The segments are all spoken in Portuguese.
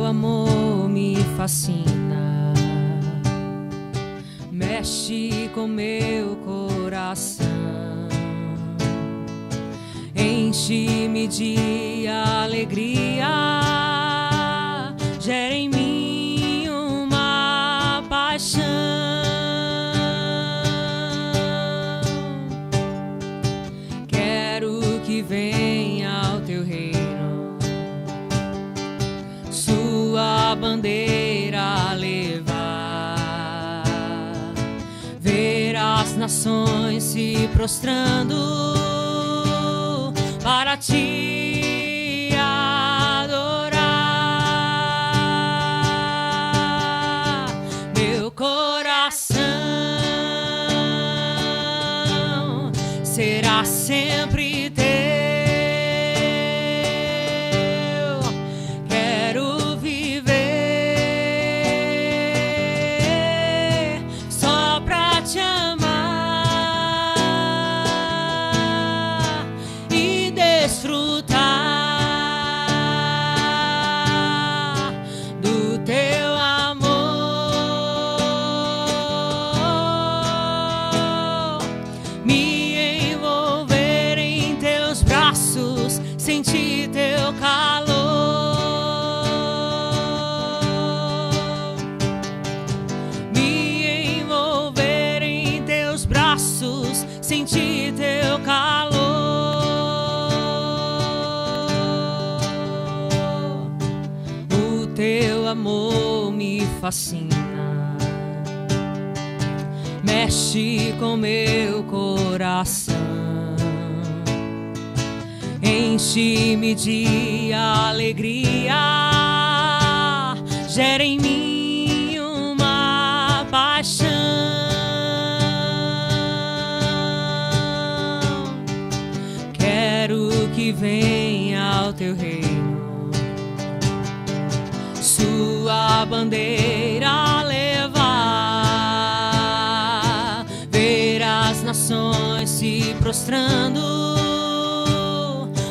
amor me fascina, mexe com meu coração, enche-me de alegria, gera em mim uma paixão. Quero que venha o teu reino, sua bandeira levar, ver as nações se prostrando para te adorar. Meu coração será sempre teu. Quero viver só pra te amar e desfrutar do teu amor, me envolver em teus braços, sentir teu calor, me envolver em teus braços, sentir teu calor. O teu amor me fascina, mexe com meu coração, enche-me de alegria, gera em mim uma paixão. Quero que venha o teu reino, sua bandeira levar, ver as nações se prostrando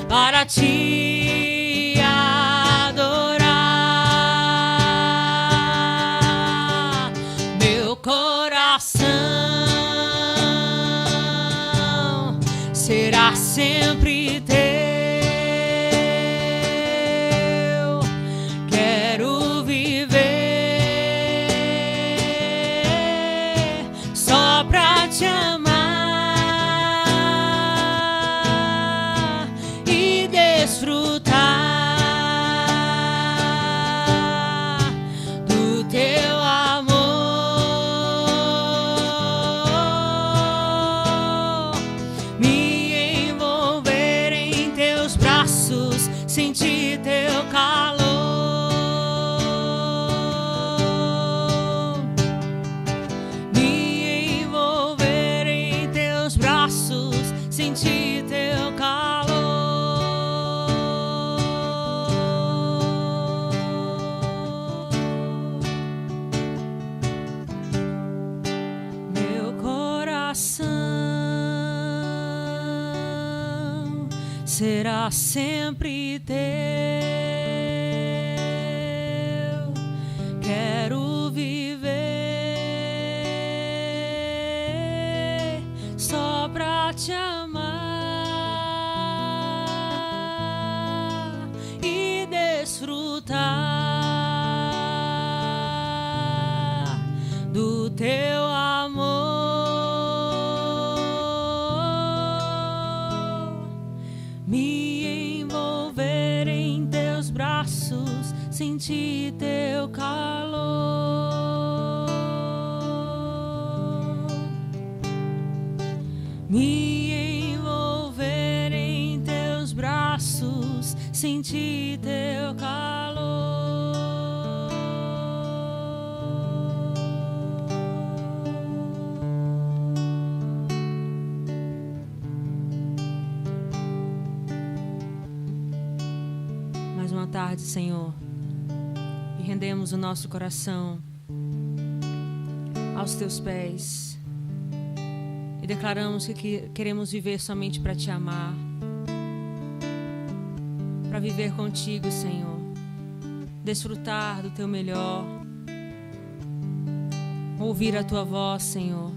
para te adorar. Meu coração será sempre teu. Quero viver só pra te amar e desfrutar do teu amor, me envolver em teus braços, sentir teu calor, me envolver em teus braços, sentir teu calor. Meu coração será sempre teu. Quero viver só pra te amar e desfrutar do teu amor, me envolver em teus braços, sentir teu calor, me envolver em teus braços, sentir teu calor. Mais uma tarde, Senhor, e rendemos o nosso coração aos teus pés e declaramos que queremos viver somente para te amar, para viver contigo, Senhor, desfrutar do teu melhor, ouvir a tua voz, Senhor.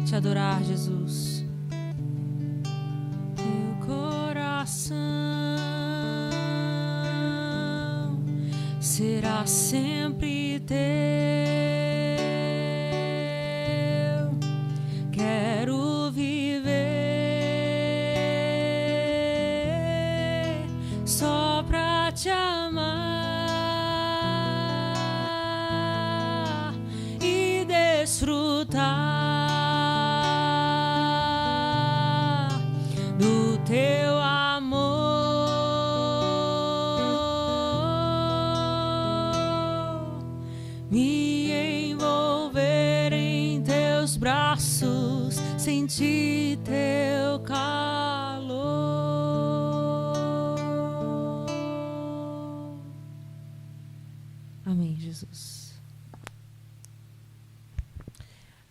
Te adorar, Jesus. Teu coração será sempre teu. Quero viver só pra te amar e desfrutar do teu amor, me envolver em teus braços, sentir teu calor. Amém, Jesus.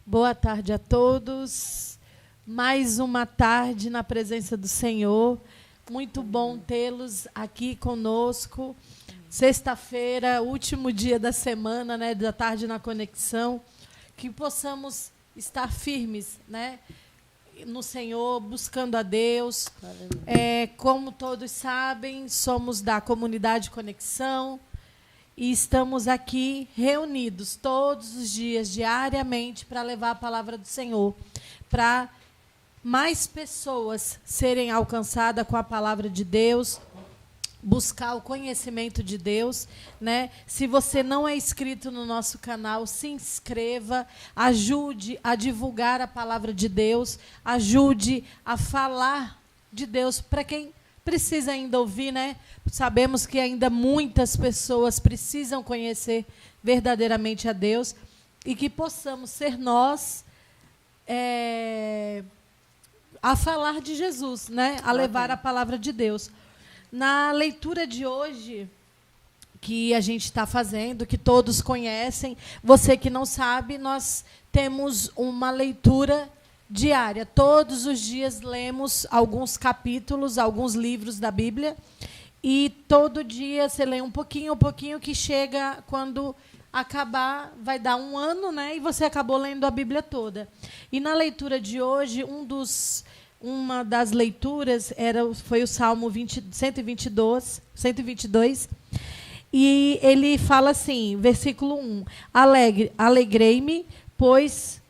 Boa tarde a todos. Mais uma tarde na presença do Senhor. Muito bom tê-los aqui conosco. Sexta-feira, último dia da semana, né, da tarde na conexão. Que possamos estar firmes, né, no Senhor, buscando a Deus. Como todos sabem, somos da comunidade Conexão. E estamos aqui reunidos todos os dias, diariamente, para levar a palavra do Senhor, para mais pessoas serem alcançadas com a palavra de Deus, buscar o conhecimento de Deus, né? Se você não é inscrito no nosso canal, se inscreva, ajude a divulgar a palavra de Deus, ajude a falar de Deus para quem precisa ainda ouvir, né? Sabemos que ainda muitas pessoas precisam conhecer verdadeiramente a Deus e que possamos ser nós a falar de Jesus, né? A levar a palavra de Deus. Na leitura de hoje, que a gente está fazendo, que todos conhecem, você que não sabe, nós temos uma leitura diária. Todos os dias lemos alguns capítulos, alguns livros da Bíblia, e todo dia você lê um pouquinho, que chega quando acabar, vai dar um ano, né? E você acabou lendo a Bíblia toda. E na leitura de hoje, uma das leituras foi o Salmo 122, e ele fala assim, versículo 1: Alegrei-me, pois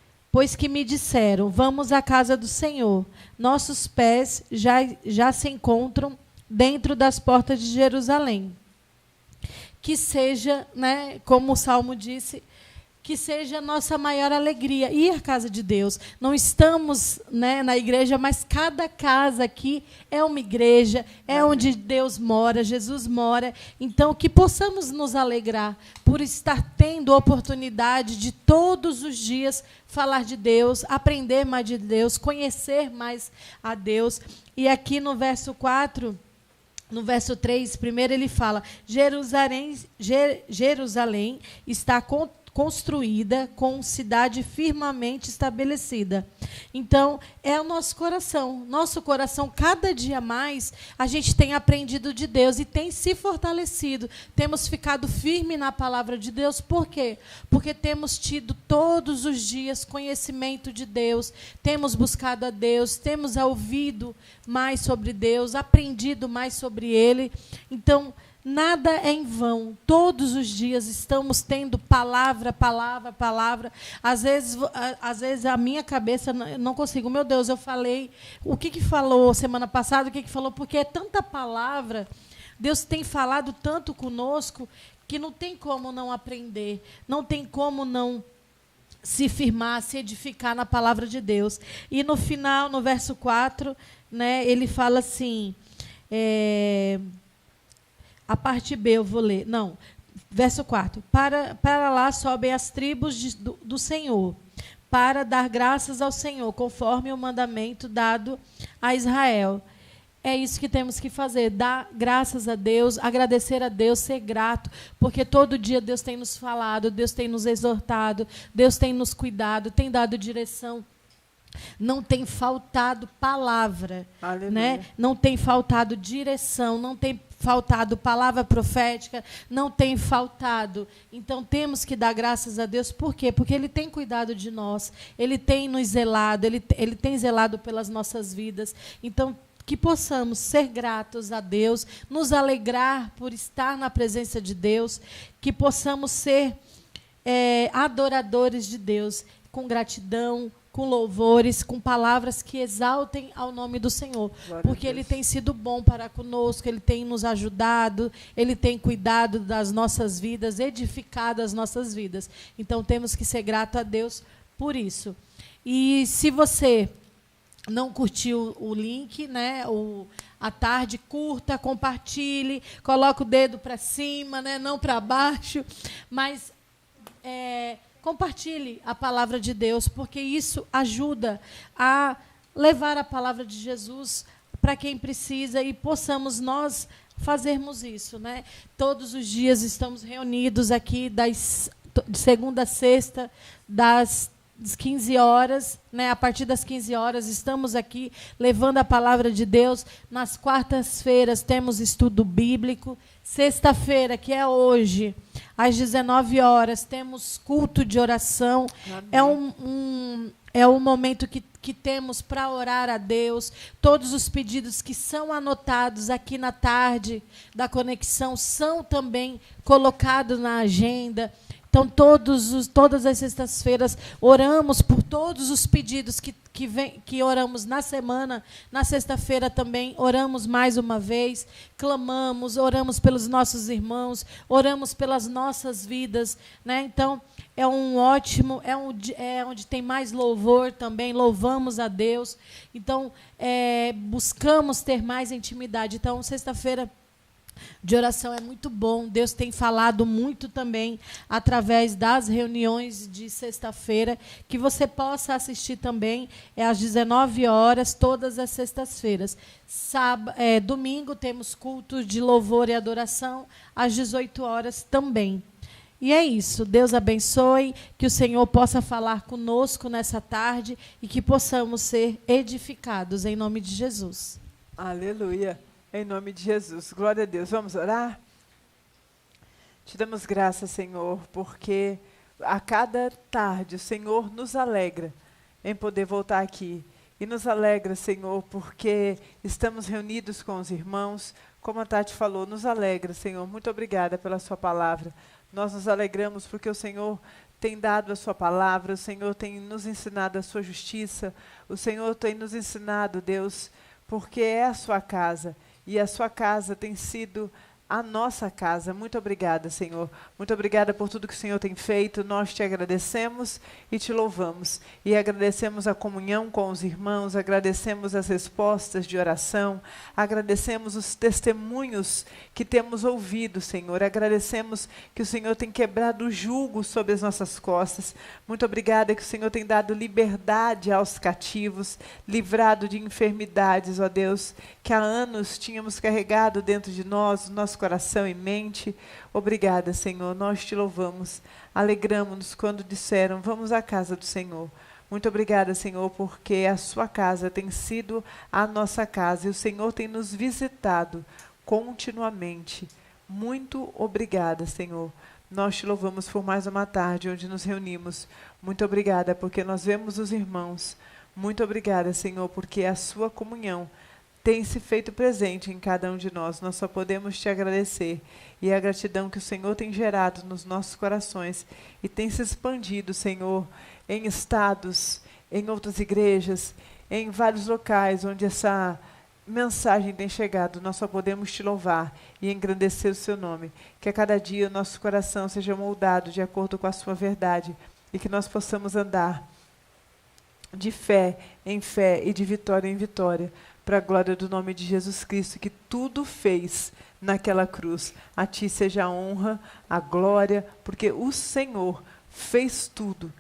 que me disseram, vamos à casa do Senhor. Nossos pés já se encontram dentro das portas de Jerusalém. Que seja, né, como o Salmo disse, que seja a nossa maior alegria ir à casa de Deus. Não estamos, né, na igreja, mas cada casa aqui é uma igreja, é onde Deus mora, Jesus mora. Então, que possamos nos alegrar por estar tendo a oportunidade de todos os dias falar de Deus, aprender mais de Deus, conhecer mais a Deus. E aqui no verso 4... No verso 3, primeiro ele fala, Jerusalém está construída com cidade firmemente estabelecida. Então, é o nosso coração. Nosso coração, cada dia mais, a gente tem aprendido de Deus e tem se fortalecido. Temos ficado firme na palavra de Deus. Por quê? Porque temos tido todos os dias conhecimento de Deus, temos buscado a Deus, temos ouvido mais sobre Deus, aprendido mais sobre Ele. Então, nada é em vão. Todos os dias estamos tendo palavra. Às vezes a minha cabeça não consigo. Meu Deus, eu falei. O que falou semana passada? O que falou? Porque é tanta palavra. Deus tem falado tanto conosco que não tem como não aprender. Não tem como não se firmar, se edificar na palavra de Deus. E no final, no verso 4, né, ele fala assim... A parte B eu vou ler. Não, verso 4. Para lá sobem as tribos do Senhor, para dar graças ao Senhor, conforme o mandamento dado a Israel. É isso que temos que fazer, dar graças a Deus, agradecer a Deus, ser grato, porque todo dia Deus tem nos falado, Deus tem nos exortado, Deus tem nos cuidado, tem dado direção Não tem faltado palavra, né? Não tem faltado direção, não tem faltado palavra profética, não tem faltado. Então, temos que dar graças a Deus. Por quê? Porque Ele tem cuidado de nós, Ele tem nos zelado, Ele tem zelado pelas nossas vidas. Então, que possamos ser gratos a Deus, nos alegrar por estar na presença de Deus, que possamos ser adoradores de Deus, com gratidão, com louvores, com palavras que exaltem ao nome do Senhor. Porque Ele tem sido bom para conosco, Ele tem nos ajudado, Ele tem cuidado das nossas vidas, edificado as nossas vidas. Então, temos que ser grato a Deus por isso. E se você não curtiu o link, né, a tarde, curta, compartilhe, coloca o dedo para cima, né, não para baixo, mas compartilhe a palavra de Deus, porque isso ajuda a levar a palavra de Jesus para quem precisa e possamos nós fazermos isso, né? Todos os dias estamos reunidos aqui de segunda a sexta, das 15 horas, né? A partir das 15 horas estamos aqui levando a palavra de Deus. Nas quartas-feiras temos estudo bíblico. Sexta-feira, que é hoje, às 19 horas, temos culto de oração. É um momento que temos para orar a Deus. Todos os pedidos que são anotados aqui na tarde da conexão são também colocados na agenda. Então, todas as sextas-feiras, oramos por todos os pedidos que oramos na semana. Na sexta-feira também oramos mais uma vez, clamamos, oramos pelos nossos irmãos, oramos pelas nossas vidas, né? Então, é onde tem mais louvor também, louvamos a Deus. Então, buscamos ter mais intimidade. Então, sexta-feira de oração é muito bom. Deus tem falado muito também através das reuniões de sexta-feira, que você possa assistir também. É às 19 horas, todas as sextas-feiras. Domingo temos culto de louvor e adoração às 18 horas também. E é isso. Deus abençoe, que o Senhor possa falar conosco nessa tarde e que possamos ser edificados em nome de Jesus. Aleluia. Em nome de Jesus. Glória a Deus. Vamos orar? Te damos graça, Senhor, porque a cada tarde o Senhor nos alegra em poder voltar aqui. E nos alegra, Senhor, porque estamos reunidos com os irmãos. Como a Tati falou, nos alegra, Senhor. Muito obrigada pela sua palavra. Nós nos alegramos porque o Senhor tem dado a sua palavra, o Senhor tem nos ensinado a sua justiça, o Senhor tem nos ensinado, Deus, porque é a sua casa. E a sua casa tem sido a nossa casa. Muito obrigada, Senhor. Muito obrigada por tudo que o Senhor tem feito. Nós te agradecemos e te louvamos. E agradecemos a comunhão com os irmãos, agradecemos as respostas de oração, agradecemos os testemunhos que temos ouvido, Senhor. Agradecemos que o Senhor tem quebrado o jugo sobre as nossas costas. Muito obrigada que o Senhor tem dado liberdade aos cativos, livrado de enfermidades, ó Deus, que há anos tínhamos carregado dentro de nós, nosso coração e mente. Obrigada, Senhor, nós te louvamos. Alegramos-nos quando disseram, vamos à casa do Senhor. Muito obrigada, Senhor, porque a sua casa tem sido a nossa casa e o Senhor tem nos visitado continuamente. Muito obrigada, Senhor. Nós te louvamos por mais uma tarde onde nos reunimos. Muito obrigada, porque nós vemos os irmãos. Muito obrigada, Senhor, porque a sua comunhão tem se feito presente em cada um de nós. Nós só podemos te agradecer. E a gratidão que o Senhor tem gerado nos nossos corações e tem se expandido, Senhor, em estados, em outras igrejas, em vários locais onde essa mensagem tem chegado. Nós só podemos te louvar e engrandecer o seu nome. Que a cada dia o nosso coração seja moldado de acordo com a sua verdade e que nós possamos andar de fé e de vitória em vitória, para a glória do nome de Jesus Cristo, que tudo fez naquela cruz. A ti seja a honra, a glória, porque o Senhor fez tudo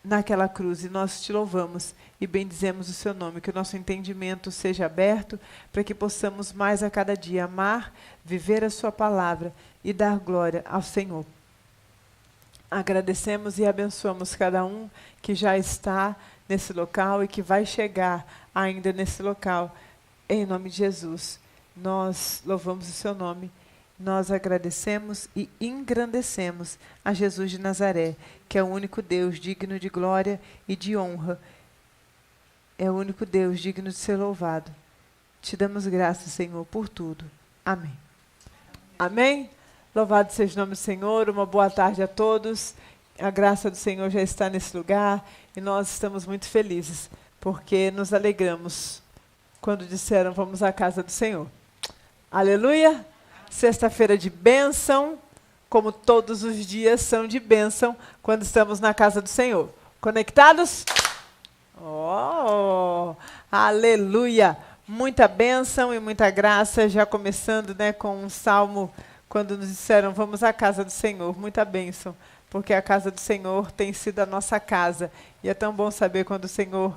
naquela cruz e nós te louvamos e bendizemos o seu nome. Que o nosso entendimento seja aberto para que possamos mais a cada dia amar, viver a sua palavra e dar glória ao Senhor. Agradecemos e abençoamos cada um que já está nesse local e que vai chegar ainda nesse local. Em nome de Jesus, nós louvamos o seu nome, nós agradecemos e engrandecemos a Jesus de Nazaré, que é o único Deus digno de glória e de honra. É o único Deus digno de ser louvado. Te damos graças, Senhor, por tudo. Amém. Amém? Louvado seja o nome do Senhor. Uma boa tarde a todos. A graça do Senhor já está nesse lugar e nós estamos muito felizes, porque nos alegramos quando disseram vamos à casa do Senhor. Aleluia! Sexta-feira de bênção, como todos os dias são de bênção quando estamos na casa do Senhor. Conectados? Oh! Aleluia! Muita bênção e muita graça, já começando, né, com um salmo, quando nos disseram, vamos à casa do Senhor. Muita bênção, porque a casa do Senhor tem sido a nossa casa. E é tão bom saber quando o Senhor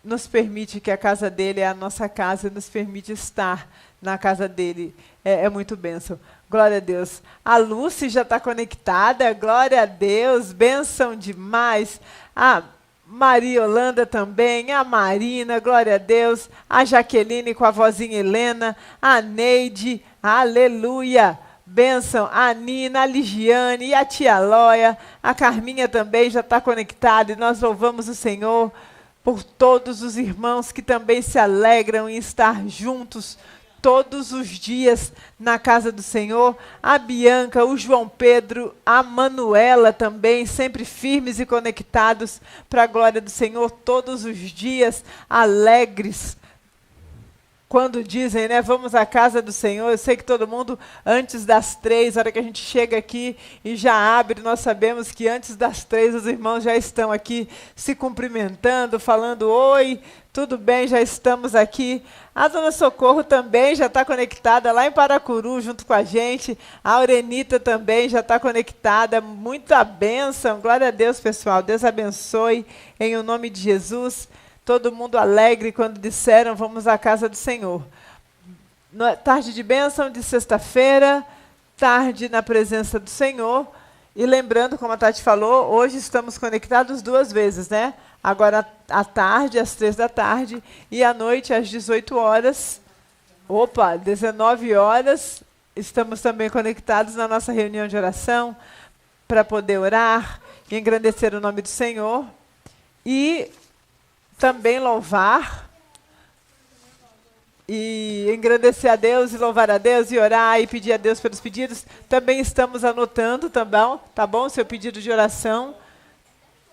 nos permite que a casa dele é a nossa casa e nos permite estar na casa dele. É muito bênção. Glória a Deus. A Lúcia já está conectada. Glória a Deus. Bênção demais. A Maria Holanda também, a Marina, glória a Deus, a Jaqueline com a vozinha Helena, a Neide, aleluia, bênção, a Nina, a Ligiane e a tia Lóia, a Carminha também já está conectada e nós louvamos o Senhor por todos os irmãos que também se alegram em estar juntos todos os dias na casa do Senhor, a Bianca, o João Pedro, a Manuela também, sempre firmes e conectados para a glória do Senhor, todos os dias, alegres, quando dizem, né, vamos à casa do Senhor. Eu sei que todo mundo, antes das 3, a hora que a gente chega aqui e já abre, nós sabemos que antes das 3 os irmãos já estão aqui se cumprimentando, falando oi, tudo bem, já estamos aqui. A Dona Socorro também já está conectada lá em Paracuru junto com a gente. A Aurenita também já está conectada. Muita bênção. Glória a Deus, pessoal. Deus abençoe em o nome de Jesus. Todo mundo alegre quando disseram vamos à casa do Senhor. Tarde de bênção de sexta-feira, tarde na presença do Senhor. E lembrando, como a Tati falou, hoje estamos conectados 2 vezes, né? Agora à tarde, às 3 da tarde, e à noite, às 18 horas. Opa, 19 horas. Estamos também conectados na nossa reunião de oração para poder orar e engrandecer o nome do Senhor. E também louvar e engrandecer a Deus e louvar a Deus e orar e pedir a Deus pelos pedidos. Também estamos anotando, tá bom? Seu pedido de oração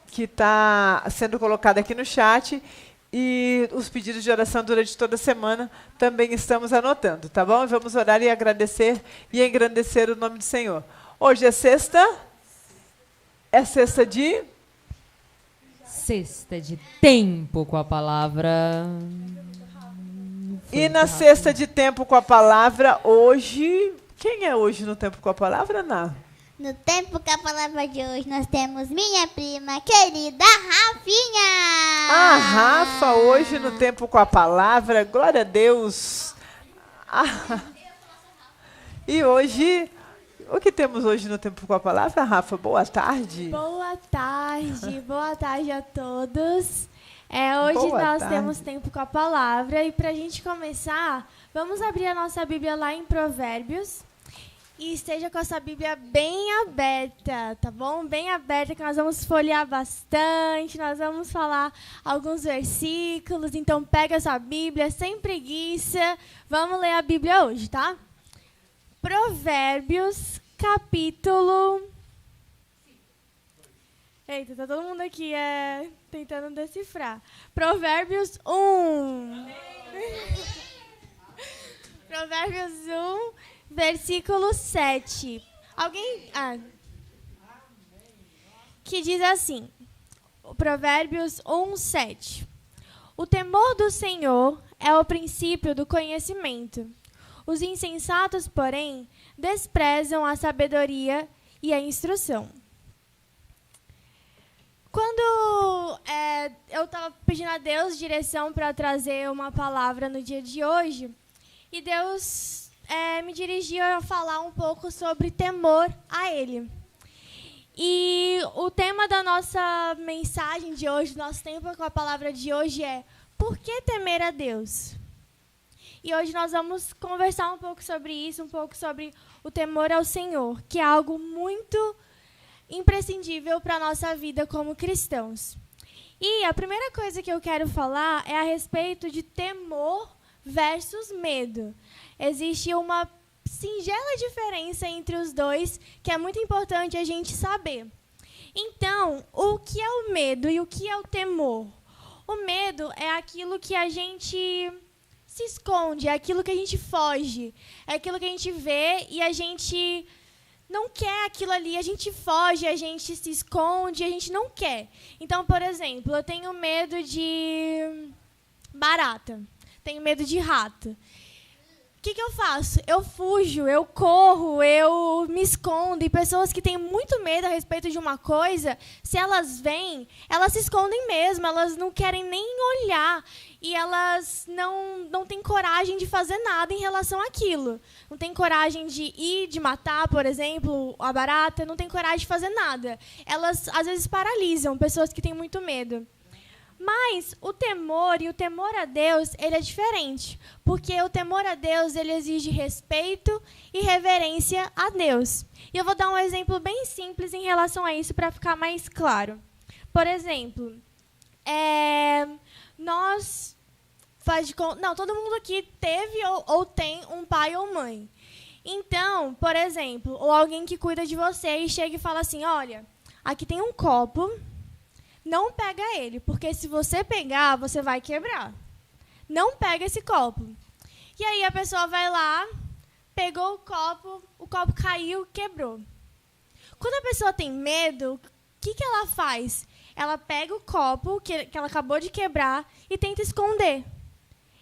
que está sendo colocado aqui no chat e os pedidos de oração durante toda a semana também estamos anotando, tá bom? Vamos orar e agradecer e engrandecer o nome do Senhor. Hoje é sexta. É sexta de... Sexta de tempo com a palavra. E na sexta de tempo com a palavra, hoje... Quem é hoje no tempo com a palavra, Ná? No tempo com a palavra de hoje, nós temos minha prima querida Rafinha. A Rafa, hoje no tempo com a palavra, glória a Deus. E hoje, o que temos hoje no tempo com a palavra, Rafa? Boa tarde. Boa tarde a todos. Hoje nós temos tempo com a palavra e para a gente começar, vamos abrir a nossa Bíblia lá em Provérbios. E esteja com essa Bíblia bem aberta, tá bom? Bem aberta, que nós vamos folhear bastante, nós vamos falar alguns versículos. Então, pega essa Bíblia sem preguiça. Vamos ler a Bíblia hoje, tá? Provérbios, capítulo... Eita, tá todo mundo aqui tentando decifrar. Provérbios 1. Provérbios 1... Versículo 7. Alguém... que diz assim, Provérbios 1, 7. O temor do Senhor é o princípio do conhecimento. Os insensatos, porém, desprezam a sabedoria e a instrução. Quando eu estava pedindo a Deus direção para trazer uma palavra no dia de hoje, e Deus... me dirigiu a falar um pouco sobre temor a Ele. E o tema da nossa mensagem de hoje, nosso tempo com a palavra de hoje é: por que temer a Deus? E hoje nós vamos conversar um pouco sobre isso, um pouco sobre o temor ao Senhor, que é algo muito imprescindível para a nossa vida como cristãos. E a primeira coisa que eu quero falar é a respeito de temor versus medo. Existe uma singela diferença entre os dois, que é muito importante a gente saber. Então, o que é o medo e o que é o temor? O medo é aquilo que a gente se esconde, é aquilo que a gente foge, é aquilo que a gente vê e a gente não quer aquilo ali, a gente foge, a gente se esconde, a gente não quer. Então, por exemplo, eu tenho medo de barata, tenho medo de rato. O que eu faço? Eu fujo, eu corro, eu me escondo. E pessoas que têm muito medo a respeito de uma coisa, se elas vêm, elas se escondem mesmo, elas não querem nem olhar. E elas não têm coragem de fazer nada em relação àquilo. Não tem coragem de ir, de matar, por exemplo, a barata, não tem coragem de fazer nada. Elas, às vezes, paralisam pessoas que têm muito medo. Mas o temor e o temor a Deus, ele é diferente. Porque o temor a Deus, ele exige respeito e reverência a Deus. E eu vou dar um exemplo bem simples em relação a isso para ficar mais claro. Por exemplo, todo mundo aqui teve ou tem um pai ou mãe. Então, por exemplo, ou alguém que cuida de você e chega e fala assim: olha, aqui tem um copo, não pega ele, porque se você pegar, você vai quebrar. Não pega esse copo. E aí a pessoa vai lá, pegou o copo caiu, quebrou. Quando a pessoa tem medo, o que ela faz? Ela pega o copo que ela acabou de quebrar e tenta esconder.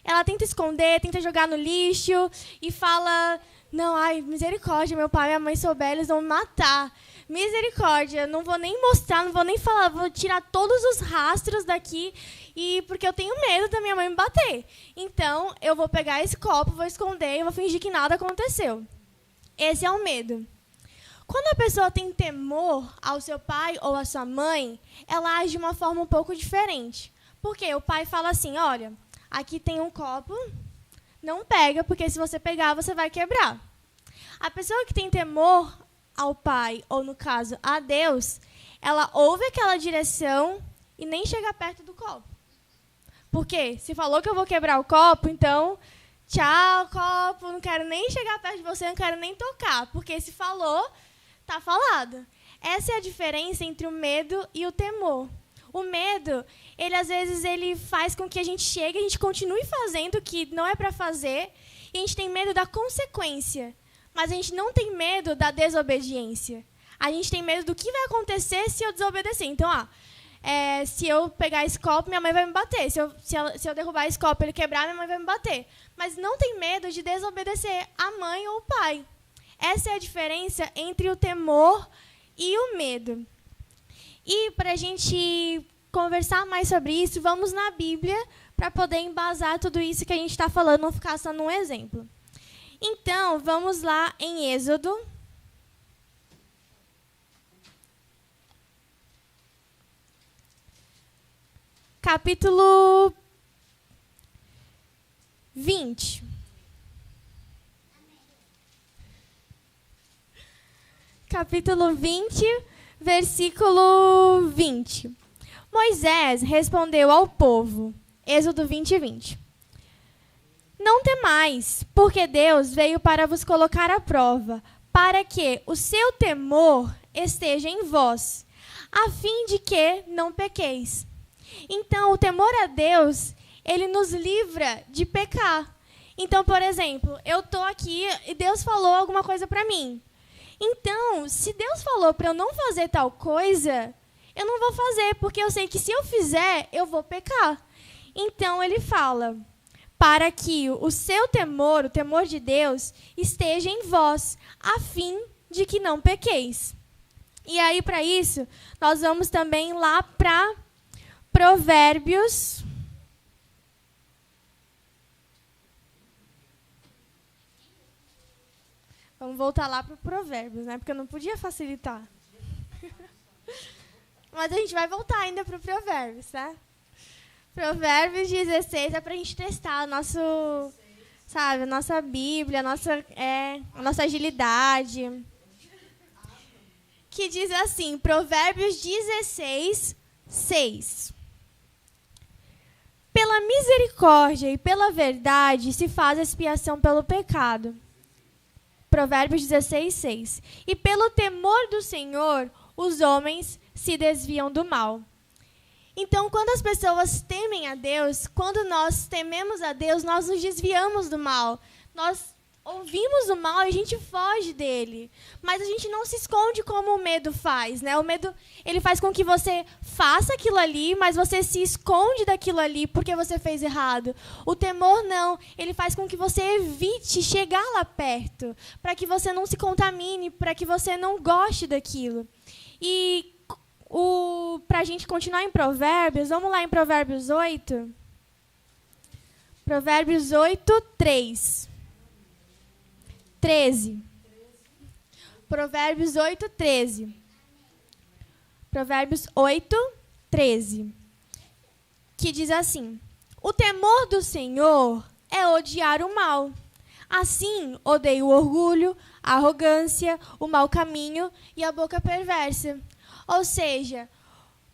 Ela tenta esconder, tenta jogar no lixo e fala: não, ai, misericórdia, meu pai e minha mãe souber, eles vão me matar. Misericórdia, não vou nem mostrar, não vou nem falar, vou tirar todos os rastros daqui, porque eu tenho medo da minha mãe me bater. Então, eu vou pegar esse copo, vou esconder e vou fingir que nada aconteceu. Esse é o medo. Quando a pessoa tem temor ao seu pai ou à sua mãe, ela age de uma forma um pouco diferente. Porque o pai fala assim: olha, aqui tem um copo, não pega, porque se você pegar, você vai quebrar. A pessoa que tem temor ao pai, ou no caso, a Deus, ela ouve aquela direção e nem chega perto do copo. Porque se falou que eu vou quebrar o copo, então, tchau, copo, não quero nem chegar perto de você, não quero nem tocar. Porque se falou, tá falado. Essa é a diferença entre o medo e o temor. O medo, ele às vezes ele faz com que a gente chegue, a gente continue fazendo o que não é para fazer, e a gente tem medo da consequência. Mas a gente não tem medo da desobediência. A gente tem medo do que vai acontecer se eu desobedecer. Então, se eu pegar esse copo, minha mãe vai me bater. Se eu derrubar esse copo e ele quebrar, minha mãe vai me bater. Mas não tem medo de desobedecer a mãe ou o pai. Essa é a diferença entre o temor e o medo. E para a gente conversar mais sobre isso, vamos na Bíblia para poder embasar tudo isso que a gente está falando, não ficar só num exemplo. Então, vamos lá em Êxodo. Capítulo 20. Capítulo 20, versículo 20. Moisés respondeu ao povo. Êxodo 20, 20. Não temais, porque Deus veio para vos colocar à prova, para que o seu temor esteja em vós, a fim de que não pequeis. Então, o temor a Deus, ele nos livra de pecar. Então, por exemplo, eu estou aqui e Deus falou alguma coisa para mim. Então, se Deus falou para eu não fazer tal coisa, eu não vou fazer, porque eu sei que se eu fizer, eu vou pecar. Então, ele fala: para que o seu temor, o temor de Deus, esteja em vós, a fim de que não pequeis. E aí, para isso, nós vamos também lá para Provérbios. Vamos voltar lá para Provérbios, né? Porque eu não podia facilitar. Mas a gente vai voltar ainda para o Provérbios, tá? Provérbios 16 é para a gente testar nosso, sabe, a nossa Bíblia, a nossa agilidade. Que diz assim, Provérbios 16, 6. Pela misericórdia e pela verdade se faz expiação pelo pecado. Provérbios 16, 6. E pelo temor do Senhor, os homens se desviam do mal. Então, quando as pessoas temem a Deus, quando nós tememos a Deus, nós nos desviamos do mal. Nós ouvimos o mal e a gente foge dele. Mas a gente não se esconde como o medo faz, né? O medo, ele faz com que você faça aquilo ali, mas você se esconde daquilo ali porque você fez errado. O temor não, ele faz com que você evite chegar lá perto, para que você não se contamine, para que você não goste daquilo. E para a gente continuar em Provérbios, vamos lá em Provérbios 8. Provérbios 8, 13. Provérbios 8, 13. Provérbios 8, 13. Que diz assim: o temor do Senhor é odiar o mal. Assim, odeio o orgulho, a arrogância, o mau caminho e a boca perversa. Ou seja,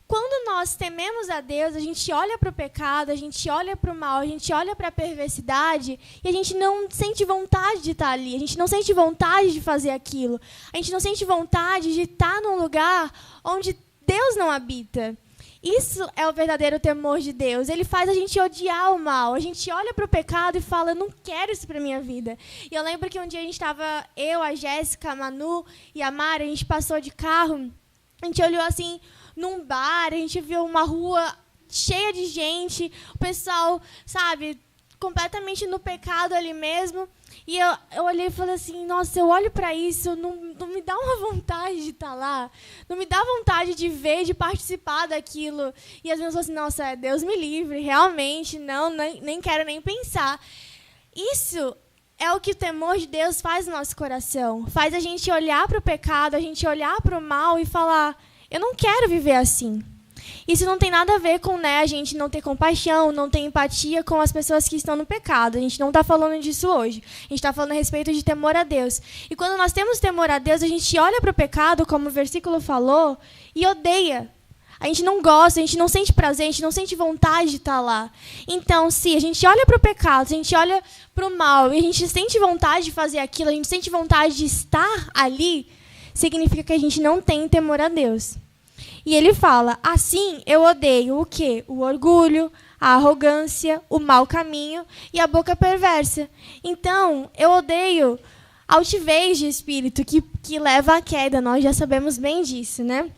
quando nós tememos a Deus, a gente olha para o pecado, a gente olha para o mal, a gente olha para a perversidade e a gente não sente vontade de estar ali, a gente não sente vontade de fazer aquilo, a gente não sente vontade de estar num lugar onde Deus não habita. Isso é o verdadeiro temor de Deus. Ele faz a gente odiar o mal. A gente olha para o pecado e fala, não quero isso para minha vida. E eu lembro que um dia a gente estava, eu, a Jéssica, a Manu e a Mari, a gente passou de carro, a gente olhou assim num bar, a gente viu uma rua cheia de gente, o pessoal, sabe, completamente no pecado ali mesmo. E eu olhei e falei assim, nossa, eu olho para isso, não me dá uma vontade de estar lá, não me dá vontade de ver, de participar daquilo. E as pessoas falam assim, nossa, Deus me livre, realmente, não, nem quero nem pensar. Isso é o que o temor de Deus faz no nosso coração. Faz a gente olhar para o pecado, a gente olhar para o mal e falar, eu não quero viver assim. Isso não tem nada a ver com a gente não ter compaixão, não ter empatia com as pessoas que estão no pecado. A gente não está falando disso hoje. A gente está falando a respeito de temor a Deus. E quando nós temos temor a Deus, a gente olha para o pecado, como o versículo falou, e odeia. A gente não gosta, a gente não sente prazer, a gente não sente vontade de estar lá. Então, se a gente olha para o pecado, se a gente olha para o mal, e a gente sente vontade de fazer aquilo, a gente sente vontade de estar ali, significa que a gente não tem temor a Deus. E ele fala, assim eu odeio o quê? O orgulho, a arrogância, o mau caminho e a boca perversa. Então, eu odeio a altivez de espírito que leva à queda. Nós já sabemos bem disso, né?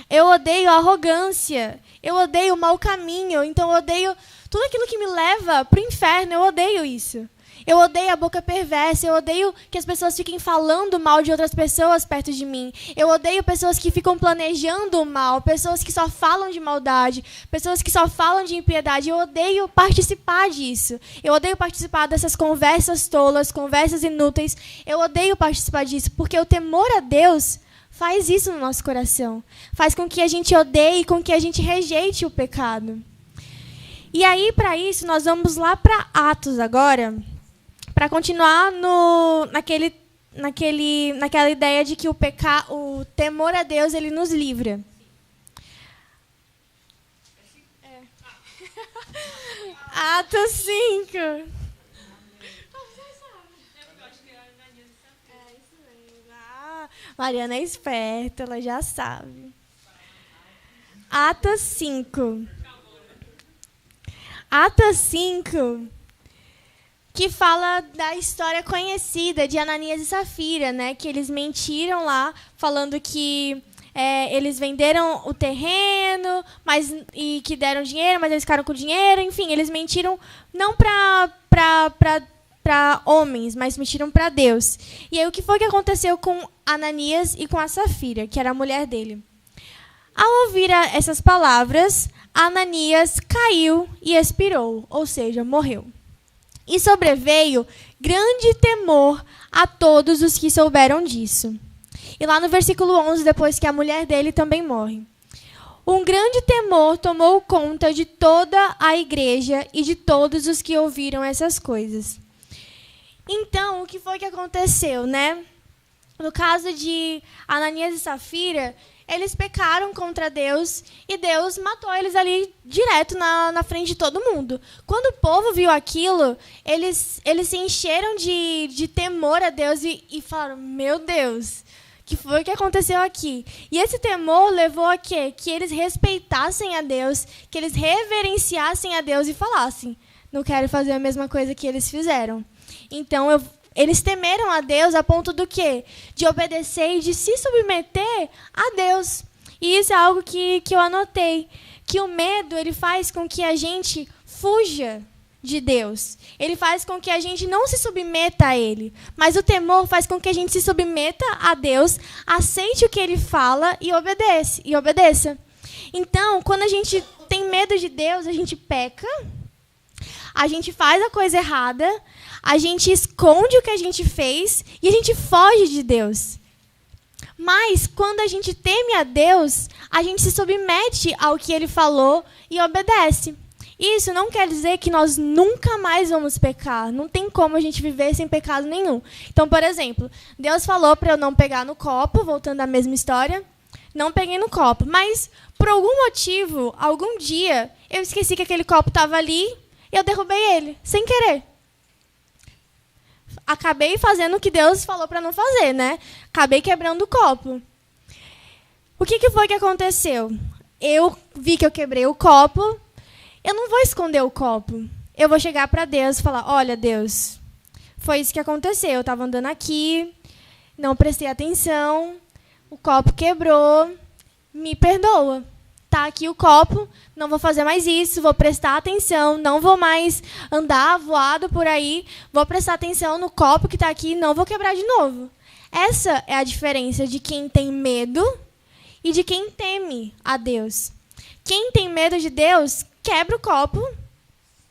Eu odeio a arrogância, eu odeio o mau caminho. Então, eu odeio tudo aquilo que me leva para o inferno. Eu odeio isso. Eu odeio a boca perversa, eu odeio que as pessoas fiquem falando mal de outras pessoas perto de mim. Eu odeio pessoas que ficam planejando o mal, pessoas que só falam de maldade, pessoas que só falam de impiedade. Eu odeio participar disso. Eu odeio participar dessas conversas tolas, conversas inúteis. Eu odeio participar disso, porque o temor a Deus faz isso no nosso coração. Faz com que a gente odeie, com que a gente rejeite o pecado. E aí, para isso, nós vamos lá para Atos agora, para continuar naquela ideia de que o temor a Deus ele nos livra. Atos 5. Mariana é esperta, ela já sabe. Atos 5. Atos 5. Que fala da história conhecida de Ananias e Safira, né? Que eles mentiram lá, falando que eles venderam o terreno, e que deram dinheiro, mas eles ficaram com o dinheiro. Enfim, eles mentiram não para homens, mas mentiram para Deus. E aí, o que foi que aconteceu com Ananias e com a Safira, que era a mulher dele? Ao ouvir essas palavras, Ananias caiu e expirou, ou seja, morreu. E sobreveio grande temor a todos os que souberam disso. E lá no versículo 11, depois que a mulher dele também morre. Um grande temor tomou conta de toda a igreja e de todos os que ouviram essas coisas. Então, o que foi que aconteceu, né? No caso de Ananias e Safira, eles pecaram contra Deus e Deus matou eles ali direto na frente de todo mundo. Quando o povo viu aquilo, eles se encheram de temor a Deus e falaram, meu Deus, que foi o que aconteceu aqui? E esse temor levou a quê? Que eles respeitassem a Deus, que eles reverenciassem a Deus e falassem, não quero fazer a mesma coisa que eles fizeram. Então, eles temeram a Deus a ponto do quê? De obedecer e de se submeter a Deus. E isso é algo que eu anotei. Que o medo, ele faz com que a gente fuja de Deus. Ele faz com que a gente não se submeta a Ele. Mas o temor faz com que a gente se submeta a Deus, aceite o que Ele fala e obedeça. Então, quando a gente tem medo de Deus, a gente peca, a gente faz a coisa errada, a gente esconde o que a gente fez e a gente foge de Deus. Mas, quando a gente teme a Deus, a gente se submete ao que Ele falou e obedece. Isso não quer dizer que nós nunca mais vamos pecar. Não tem como a gente viver sem pecado nenhum. Então, por exemplo, Deus falou para eu não pegar no copo, voltando à mesma história. Não peguei no copo. Mas, por algum motivo, algum dia, eu esqueci que aquele copo estava ali e eu derrubei ele, sem querer. Acabei fazendo o que Deus falou para não fazer, né? Acabei quebrando o copo. O que foi que aconteceu? Eu vi que eu quebrei o copo. Eu não vou esconder o copo. Eu vou chegar para Deus e falar, olha, Deus, foi isso que aconteceu. Eu estava andando aqui, não prestei atenção, o copo quebrou, me perdoa. Tá aqui o copo, não vou fazer mais isso, vou prestar atenção, não vou mais andar voado por aí, vou prestar atenção no copo que está aqui e não vou quebrar de novo. Essa é a diferença de quem tem medo e de quem teme a Deus. Quem tem medo de Deus, quebra o copo,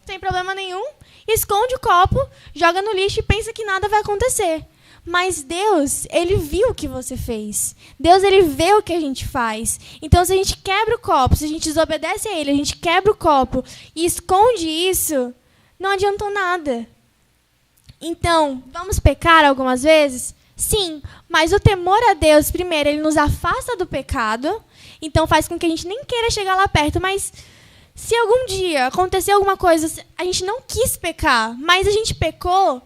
sem problema nenhum, esconde o copo, joga no lixo e pensa que nada vai acontecer. Mas Deus, Ele viu o que você fez. Deus, Ele vê o que a gente faz. Então, se a gente quebra o copo, se a gente desobedece a Ele, a gente quebra o copo e esconde isso, não adiantou nada. Então, vamos pecar algumas vezes? Sim, mas o temor a Deus, primeiro, Ele nos afasta do pecado, então faz com que a gente nem queira chegar lá perto. Mas se algum dia acontecer alguma coisa, a gente não quis pecar, mas a gente pecou,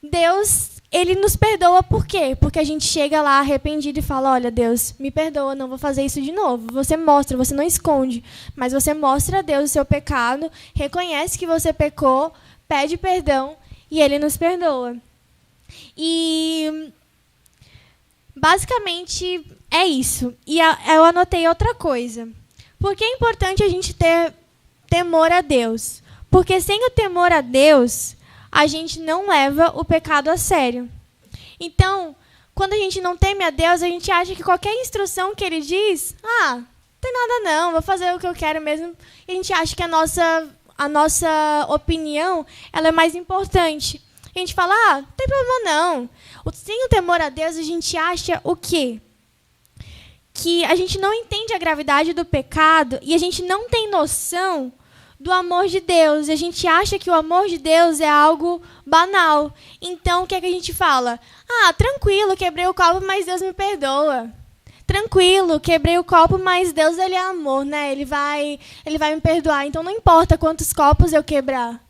Deus, Ele nos perdoa. Por quê? Porque a gente chega lá arrependido e fala, olha, Deus, me perdoa, não vou fazer isso de novo. Você mostra, você não esconde, mas você mostra a Deus o seu pecado, reconhece que você pecou, pede perdão e Ele nos perdoa. E basicamente é isso. E eu anotei outra coisa. Por que é importante a gente ter temor a Deus? Porque sem o temor a Deus, a gente não leva o pecado a sério. Então, quando a gente não teme a Deus, a gente acha que qualquer instrução que Ele diz, não tem nada não, vou fazer o que eu quero mesmo. E a gente acha que a nossa opinião ela é mais importante. A gente fala, não tem problema não. Sem o temor a Deus, a gente acha o quê? Que a gente não entende a gravidade do pecado e a gente não tem noção do amor de Deus. A gente acha que o amor de Deus é algo banal. Então, o que é que a gente fala? Tranquilo, quebrei o copo, mas Deus me perdoa. Tranquilo, quebrei o copo, mas Deus, Ele é amor, né? Ele vai me perdoar. Então, não importa quantos copos eu quebrar.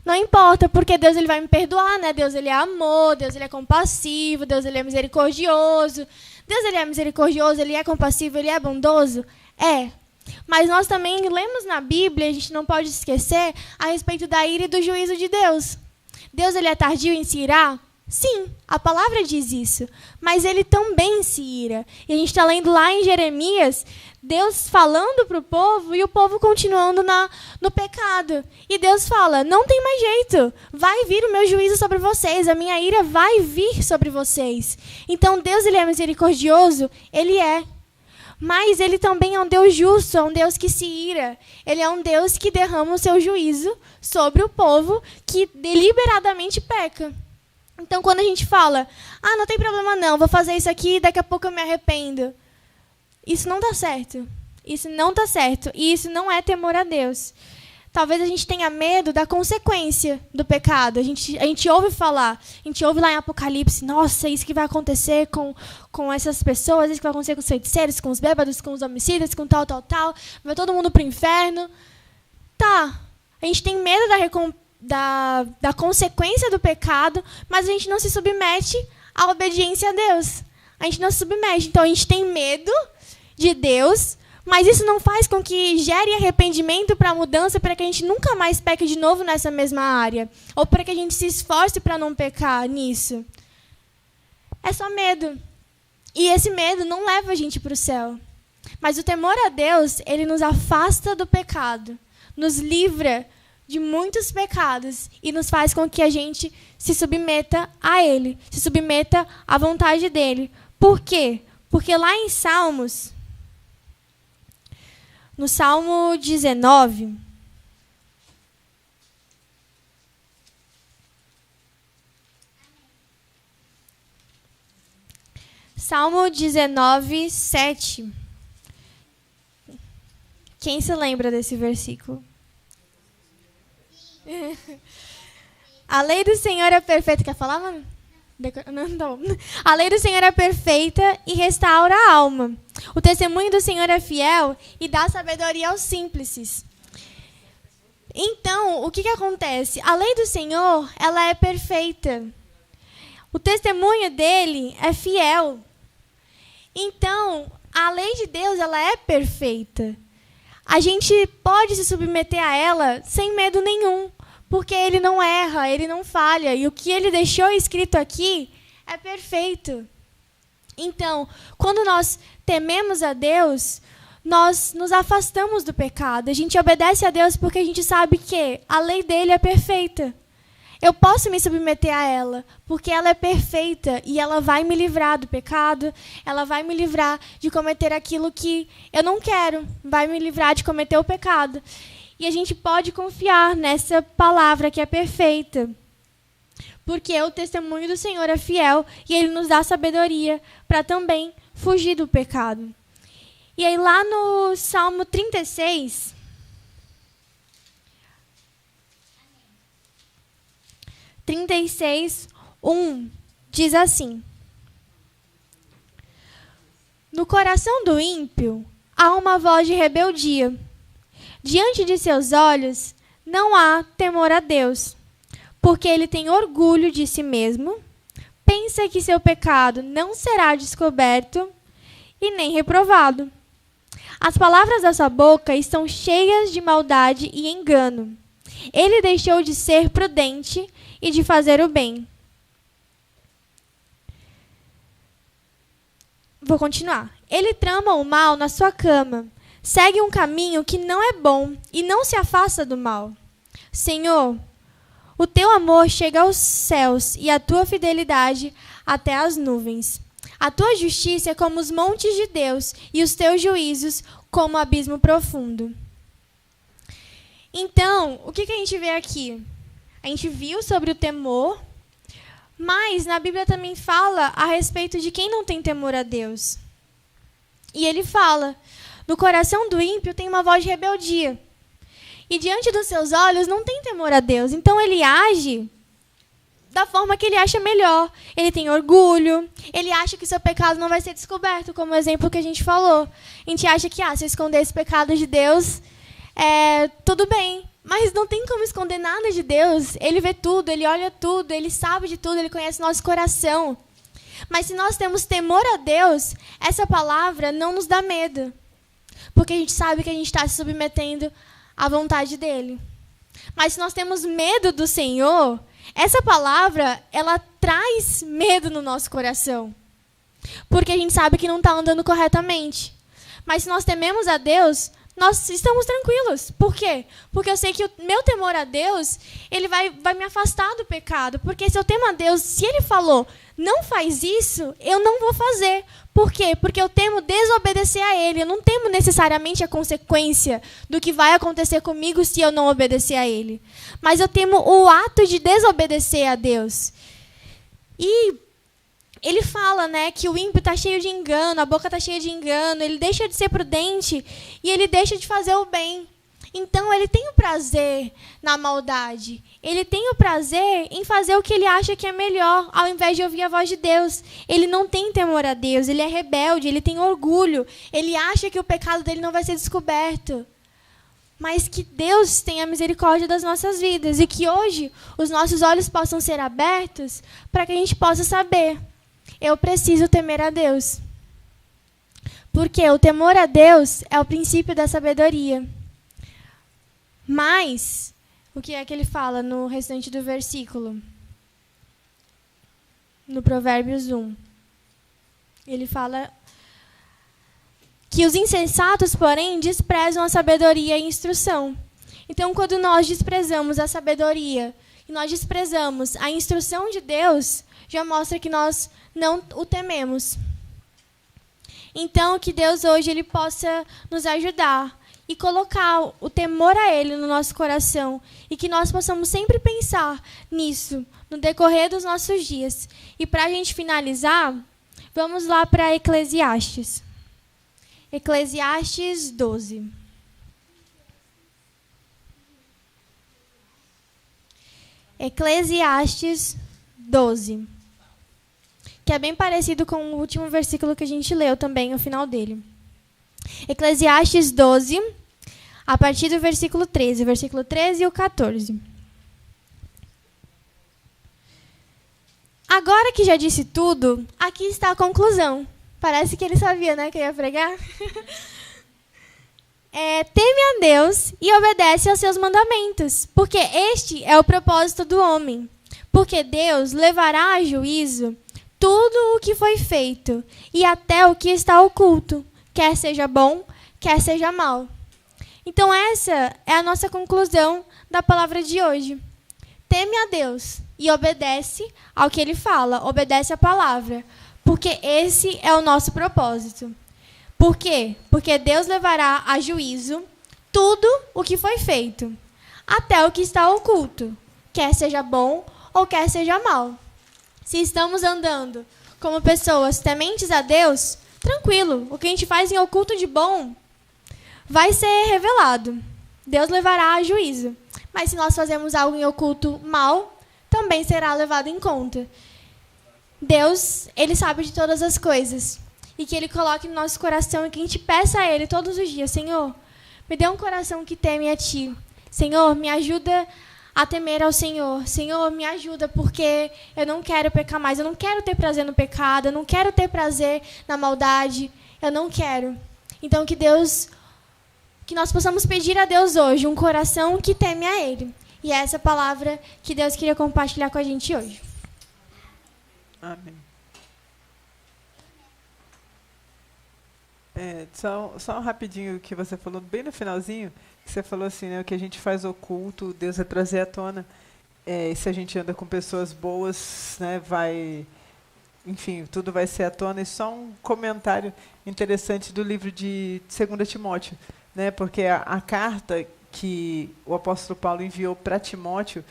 Não importa, porque Deus, Ele vai me perdoar, né? Deus, Ele é amor, Deus, Ele é compassivo, Deus, Ele é misericordioso. Deus, Ele é misericordioso, Ele é compassivo, Ele é bondoso? É. Mas nós também lemos na Bíblia, a gente não pode esquecer, a respeito da ira e do juízo de Deus. Deus, Ele é tardio em se irar? Sim, a palavra diz isso. Mas Ele também se ira. E a gente está lendo lá em Jeremias, Deus falando para o povo e o povo continuando no pecado. E Deus fala, não tem mais jeito. Vai vir o meu juízo sobre vocês. A minha ira vai vir sobre vocês. Então, Deus, Ele é misericordioso? Ele é. Mas Ele também é um Deus justo, é um Deus que se ira. Ele é um Deus que derrama o seu juízo sobre o povo que deliberadamente peca. Então, quando a gente fala, não tem problema não, vou fazer isso aqui e daqui a pouco eu me arrependo. Isso não dá certo. Isso não dá certo. E isso não é temor a Deus. Talvez a gente tenha medo da consequência do pecado. A gente ouve falar, a gente ouve lá em Apocalipse, nossa, isso que vai acontecer com essas pessoas, isso que vai acontecer com os feiticeiros, com os bêbados, com os homicidas, com tal, vai todo mundo para o inferno. Tá, a gente tem medo da consequência do pecado, mas a gente não se submete à obediência a Deus. A gente não se submete. Então, a gente tem medo de Deus, mas isso não faz com que gere arrependimento para a mudança, para que a gente nunca mais peque de novo nessa mesma área. Ou para que a gente se esforce para não pecar nisso. É só medo. E esse medo não leva a gente para o céu. Mas o temor a Deus, ele nos afasta do pecado. Nos livra de muitos pecados e nos faz com que a gente se submeta a Ele, se submeta à vontade dEle. Por quê? Porque lá em Salmos, no Salmo 19, Salmo 19, 7. Quem se lembra desse versículo? A lei do Senhor é perfeita. Quer falar, mano? Não, tá bom. A lei do Senhor é perfeita e restaura a alma. O testemunho do Senhor é fiel e dá sabedoria aos simples. Então, o que acontece? A lei do Senhor, ela é perfeita. O testemunho dele é fiel. Então, a lei de Deus, ela é perfeita. A gente pode se submeter a ela sem medo nenhum, porque ele não erra, ele não falha. E o que ele deixou escrito aqui é perfeito. Então, quando nós tememos a Deus, nós nos afastamos do pecado. A gente obedece a Deus porque a gente sabe que a lei dele é perfeita. Eu posso me submeter a ela, porque ela é perfeita e ela vai me livrar do pecado, ela vai me livrar de cometer aquilo que eu não quero, vai me livrar de cometer o pecado. E a gente pode confiar nessa palavra que é perfeita, porque o testemunho do Senhor é fiel e ele nos dá sabedoria para também fugir do pecado. E aí lá no Salmo 36... 36:1 diz assim: no coração do ímpio há uma voz de rebeldia. Diante de seus olhos não há temor a Deus, porque ele tem orgulho de si mesmo, pensa que seu pecado não será descoberto e nem reprovado. As palavras da sua boca estão cheias de maldade e engano. Ele deixou de ser prudente e de fazer o bem. Vou continuar. Ele trama o mal na sua cama, segue um caminho que não é bom e não se afasta do mal. Senhor, o teu amor chega aos céus e a tua fidelidade até as nuvens. A tua justiça é como os montes de Deus e os teus juízos como o abismo profundo. Então, o que a gente vê aqui? A gente viu sobre o temor, mas na Bíblia também fala a respeito de quem não tem temor a Deus. E ele fala, no coração do ímpio tem uma voz de rebeldia. E diante dos seus olhos não tem temor a Deus. Então ele age da forma que ele acha melhor. Ele tem orgulho, ele acha que seu pecado não vai ser descoberto, como o exemplo que a gente falou. A gente acha que se eu esconder esse pecado de Deus, tudo bem. Mas não tem como esconder nada de Deus. Ele vê tudo, ele olha tudo, ele sabe de tudo, ele conhece nosso coração. Mas se nós temos temor a Deus, essa palavra não nos dá medo. Porque a gente sabe que a gente está se submetendo à vontade dele. Mas se nós temos medo do Senhor, essa palavra, ela traz medo no nosso coração. Porque a gente sabe que não está andando corretamente. Mas se nós tememos a Deus, nós estamos tranquilos. Por quê? Porque eu sei que o meu temor a Deus, ele vai me afastar do pecado. Porque se eu temo a Deus, se ele falou, não faz isso, eu não vou fazer. Por quê? Porque eu temo desobedecer a ele. Eu não temo necessariamente a consequência do que vai acontecer comigo se eu não obedecer a ele. Mas eu temo o ato de desobedecer a Deus. E ele fala, né, que o ímpio está cheio de engano, a boca está cheia de engano, ele deixa de ser prudente e ele deixa de fazer o bem. Então, ele tem o prazer na maldade. Ele tem o prazer em fazer o que ele acha que é melhor, ao invés de ouvir a voz de Deus. Ele não tem temor a Deus, ele é rebelde, ele tem orgulho. Ele acha que o pecado dele não vai ser descoberto. Mas que Deus tenha misericórdia das nossas vidas e que hoje os nossos olhos possam ser abertos para que a gente possa saber. Eu preciso temer a Deus. Porque o temor a Deus é o princípio da sabedoria. Mas, o que é que ele fala no restante do versículo? No Provérbios 1. Ele fala que os insensatos, porém, desprezam a sabedoria e a instrução. Então, quando nós desprezamos a sabedoria e nós desprezamos a instrução de Deus, já mostra que nós não o tememos. Então, que Deus hoje ele possa nos ajudar e colocar o temor a Ele no nosso coração e que nós possamos sempre pensar nisso no decorrer dos nossos dias. E para a gente finalizar, vamos lá para Eclesiastes. Eclesiastes 12. Eclesiastes 12. Que é bem parecido com o último versículo que a gente leu também, o final dele. Eclesiastes 12, a partir do versículo 13 e o 14. Agora que já disse tudo, aqui está a conclusão. Parece que ele sabia, né, que eu ia pregar. Teme a Deus e obedece aos seus mandamentos, porque este é o propósito do homem. Porque Deus levará a juízo tudo o que foi feito e até o que está oculto, quer seja bom, quer seja mal. Então essa é a nossa conclusão da palavra de hoje. Teme a Deus e obedece ao que Ele fala, obedece à palavra, porque esse é o nosso propósito. Por quê? Porque Deus levará a juízo tudo o que foi feito, até o que está oculto, quer seja bom ou quer seja mal. Se estamos andando como pessoas tementes a Deus, tranquilo, o que a gente faz em oculto de bom vai ser revelado. Deus levará a juízo. Mas se nós fazemos algo em oculto mal, também será levado em conta. Deus, Ele sabe de todas as coisas. E que Ele coloque no nosso coração e que a gente peça a Ele todos os dias: Senhor, me dê um coração que teme a Ti. Senhor, me ajuda a temer ao Senhor. Senhor, me ajuda, porque eu não quero pecar mais. Eu não quero ter prazer no pecado. Eu não quero ter prazer na maldade. Eu não quero. Então, que nós possamos pedir a Deus hoje um coração que teme a Ele. E é essa palavra que Deus queria compartilhar com a gente hoje. Amém. Só um rapidinho que você falou, bem no finalzinho, que você falou assim, né, o que a gente faz oculto, Deus vai trazer à tona. E se a gente anda com pessoas boas, né, enfim, tudo vai ser à tona. E só um comentário interessante do livro de 2 Timóteo, né, porque a carta que o apóstolo Paulo enviou para Timóteo,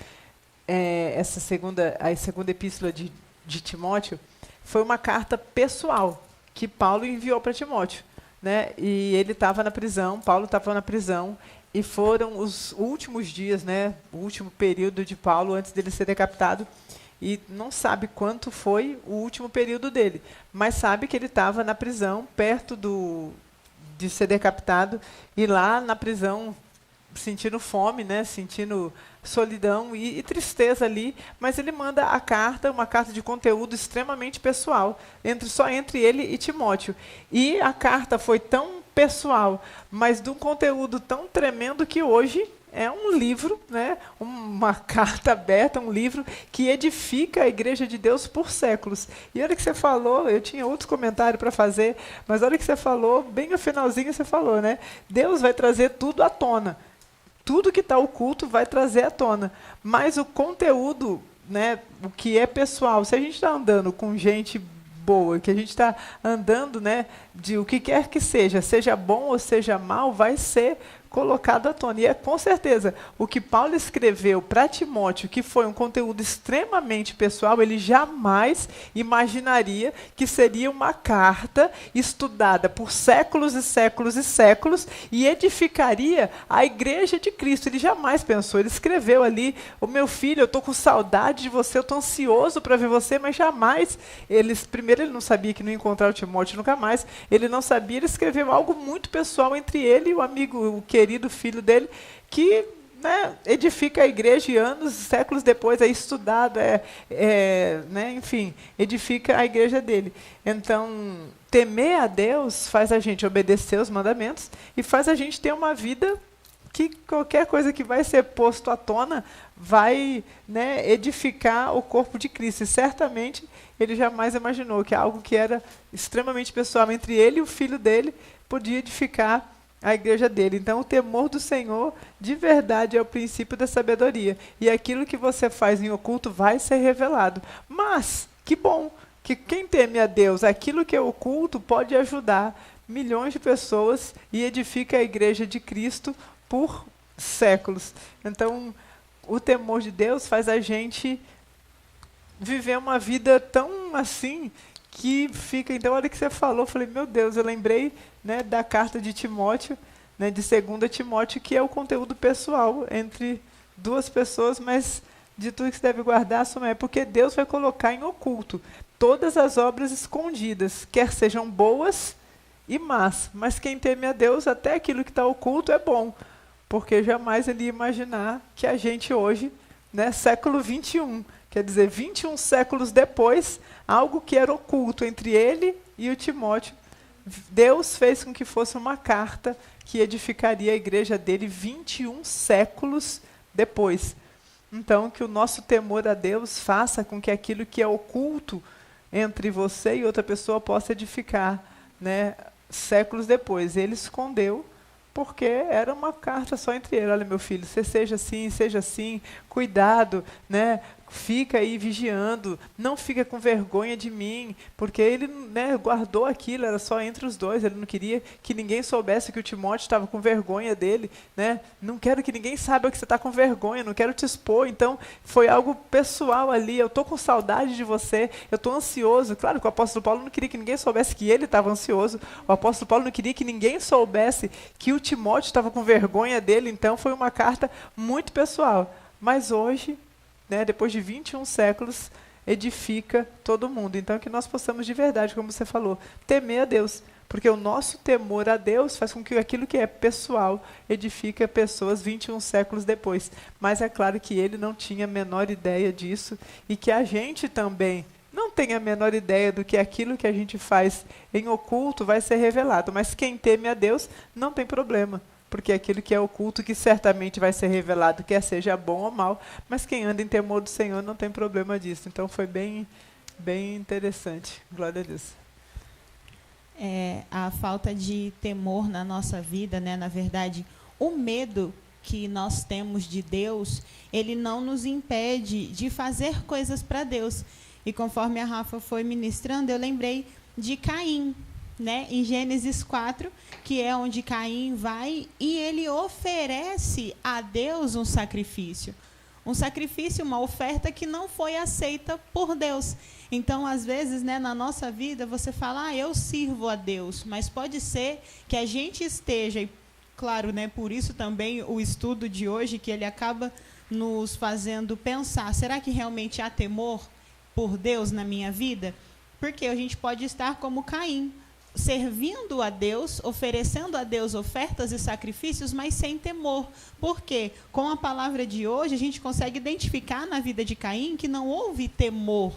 a segunda epístola de Timóteo, foi uma carta pessoal que Paulo enviou para Timóteo, né? E ele estava na prisão, Paulo estava na prisão, e foram os últimos dias, né? O último período de Paulo antes dele ser decapitado, e não sabe quanto foi o último período dele, mas sabe que ele estava na prisão, perto de ser decapitado, e lá na prisão sentindo fome, né, sentindo solidão e tristeza ali, mas ele manda uma carta de conteúdo extremamente pessoal, só entre ele e Timóteo. E a carta foi tão pessoal, mas de um conteúdo tão tremendo que hoje é um livro, né, uma carta aberta, um livro que edifica a Igreja de Deus por séculos. E olha que você falou, eu tinha outros comentários para fazer, mas olha que você falou, bem no finalzinho você falou, né, Deus vai trazer tudo à tona. Tudo que está oculto vai trazer à tona. Mas o conteúdo, né, o que é pessoal, se a gente está andando com gente boa, que a gente está andando, né, de o que quer que seja bom ou seja mal, vai ser colocado à tona. E é com certeza, o que Paulo escreveu para Timóteo, que foi um conteúdo extremamente pessoal, ele jamais imaginaria que seria uma carta estudada por séculos e séculos e séculos e edificaria a igreja de Cristo. Ele jamais pensou. Ele escreveu ali: o meu filho, eu estou com saudade de você, eu estou ansioso para ver você, mas jamais. Primeiro, ele não sabia que não ia encontrar o Timóteo nunca mais. Ele não sabia, ele escreveu algo muito pessoal entre ele e o amigo, o querido filho dele, que, né, edifica a igreja e anos, séculos depois é estudado, né, enfim, edifica a igreja dele. Então, temer a Deus faz a gente obedecer os mandamentos e faz a gente ter uma vida que qualquer coisa que vai ser posto à tona vai, né, edificar o corpo de Cristo. E certamente ele jamais imaginou que algo que era extremamente pessoal entre ele e o filho dele podia edificar a igreja dele. Então, o temor do Senhor, de verdade, é o princípio da sabedoria. E aquilo que você faz em oculto vai ser revelado. Mas, que bom, que quem teme a Deus, aquilo que é oculto, pode ajudar milhões de pessoas e edifica a igreja de Cristo por séculos. Então, o temor de Deus faz a gente viver uma vida tão assim que fica. Então, a hora que você falou, eu falei, meu Deus, eu lembrei, né, da carta de Timóteo, né, de 2 Timóteo, que é o conteúdo pessoal entre duas pessoas, mas de tudo que você deve guardar, assuma, é porque Deus vai colocar em oculto todas as obras escondidas, quer sejam boas e más. Mas quem teme a Deus, até aquilo que está oculto é bom, porque jamais ele ia imaginar que a gente hoje, né, século 21, quer dizer, 21 séculos depois, algo que era oculto entre ele e o Timóteo, Deus fez com que fosse uma carta que edificaria a igreja dele 21 séculos depois. Então, que o nosso temor a Deus faça com que aquilo que é oculto entre você e outra pessoa possa edificar, né, séculos depois. Ele escondeu porque era uma carta só entre eles. Olha, meu filho, você seja assim, cuidado, né? Fica aí vigiando, não fica com vergonha de mim, porque ele, né, guardou aquilo, era só entre os dois, ele não queria que ninguém soubesse que o Timóteo estava com vergonha dele, né? Não quero que ninguém saiba que você está com vergonha, não quero te expor. Então, foi algo pessoal ali, eu estou com saudade de você, eu estou ansioso. Claro que o apóstolo Paulo não queria que ninguém soubesse que ele estava ansioso, o apóstolo Paulo não queria que ninguém soubesse que o Timóteo estava com vergonha dele, então foi uma carta muito pessoal. Mas hoje, né, depois de 21 séculos, edifica todo mundo. Então, que nós possamos de verdade, como você falou, temer a Deus. Porque o nosso temor a Deus faz com que aquilo que é pessoal edifica pessoas 21 séculos depois. Mas é claro que ele não tinha a menor ideia disso e que a gente também não tem a menor ideia do que aquilo que a gente faz em oculto vai ser revelado. Mas quem teme a Deus não tem problema. Porque aquilo que é oculto, que certamente vai ser revelado, quer seja bom ou mal, mas quem anda em temor do Senhor não tem problema disso. Então foi bem, bem interessante. Glória a Deus. A falta de temor na nossa vida, né? Na verdade, o medo que nós temos de Deus, ele não nos impede de fazer coisas para Deus. E conforme a Rafa foi ministrando, eu lembrei de Caim, né, em Gênesis 4, que é onde Caim vai e ele oferece a Deus um sacrifício, uma oferta que não foi aceita por Deus. Então, às vezes, né, na nossa vida, você fala, eu sirvo a Deus, mas pode ser que a gente esteja, e claro, né, por isso também o estudo de hoje, que ele acaba nos fazendo pensar, será que realmente há temor por Deus na minha vida? Porque a gente pode estar como Caim, servindo a Deus, oferecendo a Deus ofertas e sacrifícios, mas sem temor. Porque com a palavra de hoje, a gente consegue identificar na vida de Caim que não houve temor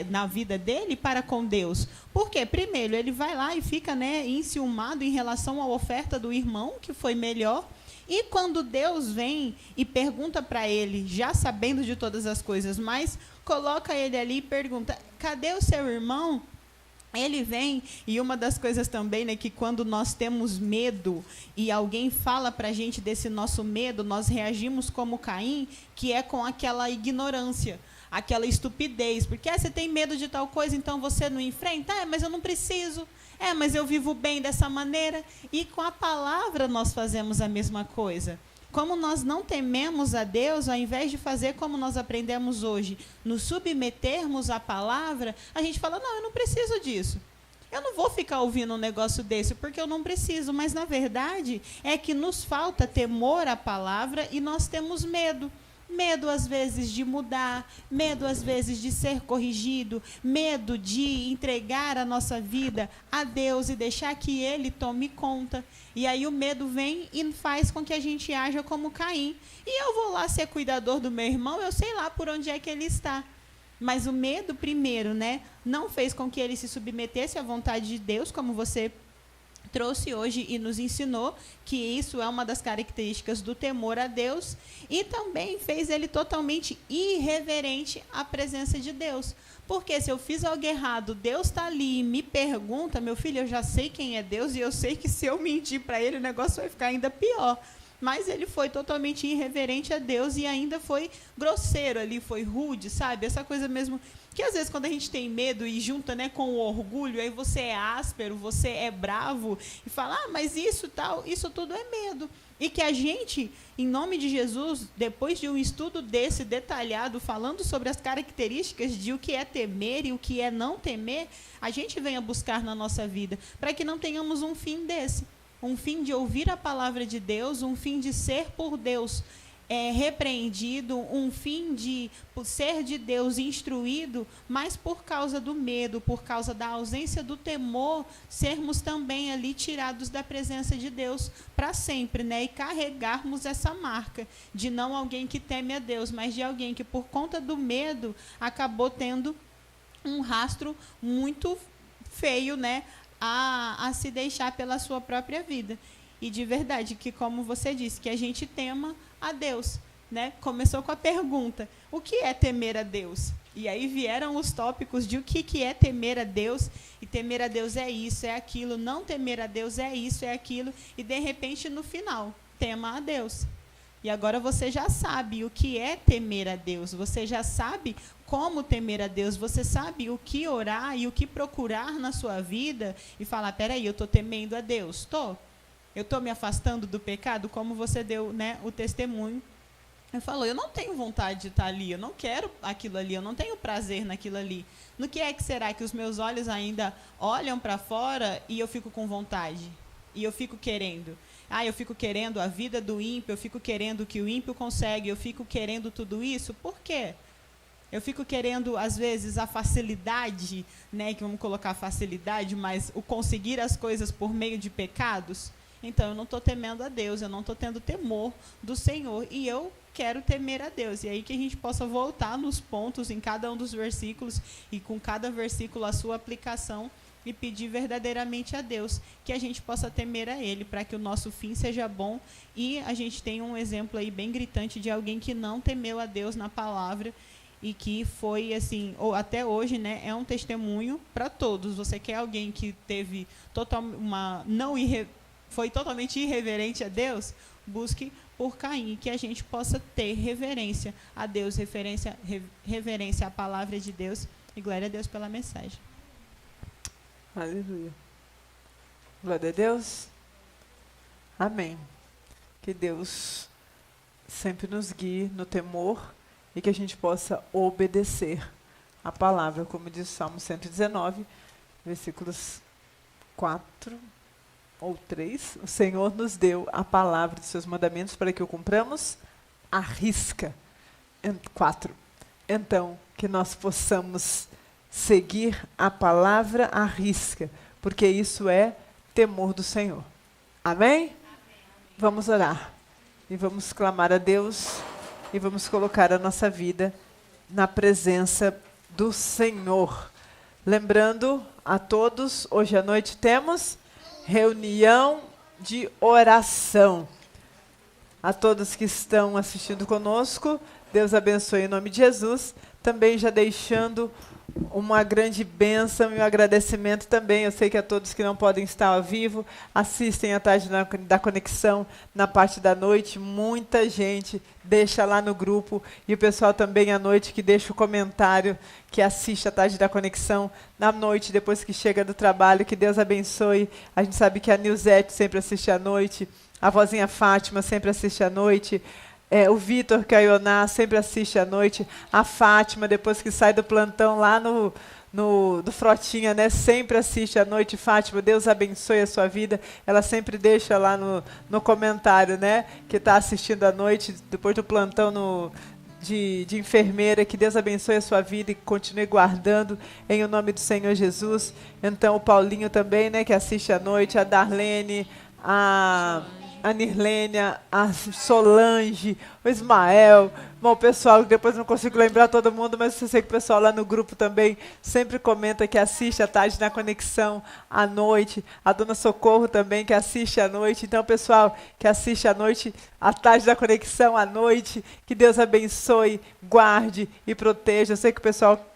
na vida dele para com Deus. Por quê? Primeiro, ele vai lá e fica, né, enciumado em relação à oferta do irmão, que foi melhor. E quando Deus vem e pergunta para ele, já sabendo de todas as coisas, mas coloca ele ali e pergunta, cadê o seu irmão? Ele vem, e uma das coisas também, né, que quando nós temos medo e alguém fala para a gente desse nosso medo, nós reagimos como Caim, que é com aquela ignorância, aquela estupidez. Porque você tem medo de tal coisa, então você não enfrenta? Mas eu não preciso. Mas eu vivo bem dessa maneira. E com a palavra nós fazemos a mesma coisa. Como nós não tememos a Deus, ao invés de fazer como nós aprendemos hoje, nos submetermos à palavra, a gente fala, não, eu não preciso disso. Eu não vou ficar ouvindo um negócio desse, porque eu não preciso. Mas, na verdade, é que nos falta temor à palavra e nós temos medo. Medo, às vezes, de mudar, medo, às vezes, de ser corrigido, medo de entregar a nossa vida a Deus e deixar que Ele tome conta. E aí o medo vem e faz com que a gente haja como Caim. E eu vou lá ser cuidador do meu irmão, eu sei lá por onde é que ele está. Mas o medo, primeiro, não fez com que ele se submetesse à vontade de Deus, como você trouxe hoje e nos ensinou, que isso é uma das características do temor a Deus, e também fez ele totalmente irreverente à presença de Deus. Porque se eu fiz algo errado, Deus está ali e me pergunta, meu filho, eu já sei quem é Deus, e eu sei que se eu mentir para ele, o negócio vai ficar ainda pior. Mas ele foi totalmente irreverente a Deus e ainda foi grosseiro ali, foi rude, sabe? Essa coisa mesmo, que às vezes quando a gente tem medo e junta com o orgulho, aí você é áspero, você é bravo e fala, mas isso tal, isso tudo é medo. E que a gente, em nome de Jesus, depois de um estudo desse detalhado, falando sobre as características de o que é temer e o que é não temer, a gente venha buscar na nossa vida, para que não tenhamos um fim desse. Um fim de ouvir a palavra de Deus, um fim de ser por Deus repreendido, um fim de ser de Deus instruído, mas por causa do medo, por causa da ausência do temor, sermos também ali tirados da presença de Deus para sempre, e carregarmos essa marca de não alguém que teme a Deus, mas de alguém que por conta do medo acabou tendo um rastro muito feio, a se deixar pela sua própria vida. E de verdade, que como você disse, que a gente tema a Deus. Começou com a pergunta, o que é temer a Deus? E aí vieram os tópicos de o que é temer a Deus, e temer a Deus é isso, é aquilo, não temer a Deus é isso, é aquilo, e de repente no final, tema a Deus. E agora você já sabe o que é temer a Deus, você já sabe como temer a Deus, você sabe o que orar e o que procurar na sua vida e falar, peraí, eu estou temendo a Deus, estou? Eu estou me afastando do pecado, como você deu o testemunho. Ele falou, eu não tenho vontade de estar ali, eu não quero aquilo ali, eu não tenho prazer naquilo ali. No que é que será que os meus olhos ainda olham para fora e eu fico com vontade? E eu fico querendo? Eu fico querendo a vida do ímpio, eu fico querendo o que o ímpio consegue, eu fico querendo tudo isso. Por quê? Eu fico querendo, às vezes, a facilidade, que vamos colocar facilidade, mas o conseguir as coisas por meio de pecados. Então, eu não estou temendo a Deus, eu não estou tendo temor do Senhor, e eu quero temer a Deus. E aí que a gente possa voltar nos pontos, em cada um dos versículos, e com cada versículo a sua aplicação, e pedir verdadeiramente a Deus que a gente possa temer a Ele, para que o nosso fim seja bom. E a gente tem um exemplo aí bem gritante de alguém que não temeu a Deus na palavra, e que foi, assim, ou até hoje, é um testemunho para todos. Você quer alguém que teve foi totalmente irreverente a Deus? Busque por Caim, que a gente possa ter reverência a Deus, reverência à palavra de Deus, e glória a Deus pela mensagem. Aleluia. Glória a Deus. Amém. Que Deus sempre nos guie no temor e que a gente possa obedecer a palavra, como diz o Salmo 119, versículos 4 ou 3. O Senhor nos deu a palavra dos seus mandamentos para que o cumpramos à risca. 4. Então, que nós possamos seguir a palavra à risca, porque isso é temor do Senhor. Amém? Amém. Vamos orar e vamos clamar a Deus e vamos colocar a nossa vida na presença do Senhor. Lembrando a todos, hoje à noite temos reunião de oração. A todos que estão assistindo conosco, Deus abençoe em nome de Jesus. Também já deixando uma grande bênção e um agradecimento também. Eu sei que a todos que não podem estar ao vivo, assistem à tarde da conexão na parte da noite. Muita gente deixa lá no grupo. E o pessoal também à noite que deixa o comentário, que assiste à tarde da conexão na noite, depois que chega do trabalho. Que Deus abençoe. A gente sabe que a Nilzete sempre assiste à noite. A vozinha Fátima sempre assiste à noite. O Vitor Caioná sempre assiste à noite. A Fátima, depois que sai do plantão lá do Frotinha, né, sempre assiste à noite. Fátima, Deus abençoe a sua vida. Ela sempre deixa lá no comentário, né, que está assistindo à noite, depois do plantão de enfermeira. Que Deus abençoe a sua vida e continue guardando em o nome do Senhor Jesus. Então, o Paulinho também, né, que assiste à noite. A Darlene, a Nirlênia, a Solange, o Ismael. Bom, o pessoal, depois não consigo lembrar todo mundo, mas eu sei que o pessoal lá no grupo também sempre comenta que assiste à tarde na conexão à noite. A dona Socorro também, que assiste à noite. Então, pessoal que assiste à noite, à tarde da conexão à noite, que Deus abençoe, guarde e proteja. Eu sei que o pessoal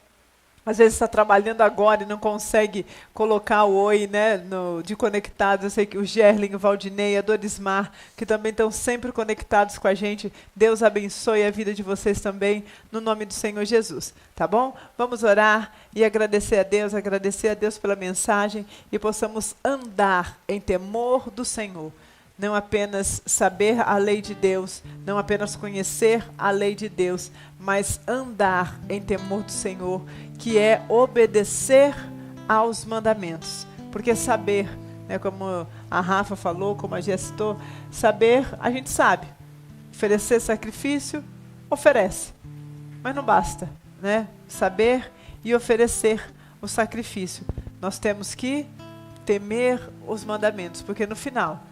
às vezes está trabalhando agora e não consegue colocar o oi, né, de conectados. Eu sei que o Gerling, o Valdinei, a Dorismar, que também estão sempre conectados com a gente. Deus abençoe a vida de vocês também, no nome do Senhor Jesus. Tá bom? Vamos orar e agradecer a Deus pela mensagem e possamos andar em temor do Senhor. Não apenas saber a lei de Deus, não apenas conhecer a lei de Deus, mas andar em temor do Senhor, que é obedecer aos mandamentos. Porque saber, né, como a Rafa falou, como a Gê citou, saber, a gente sabe. Oferecer sacrifício, oferece. Mas não basta, né? Saber e oferecer o sacrifício. Nós temos que temer os mandamentos, porque no final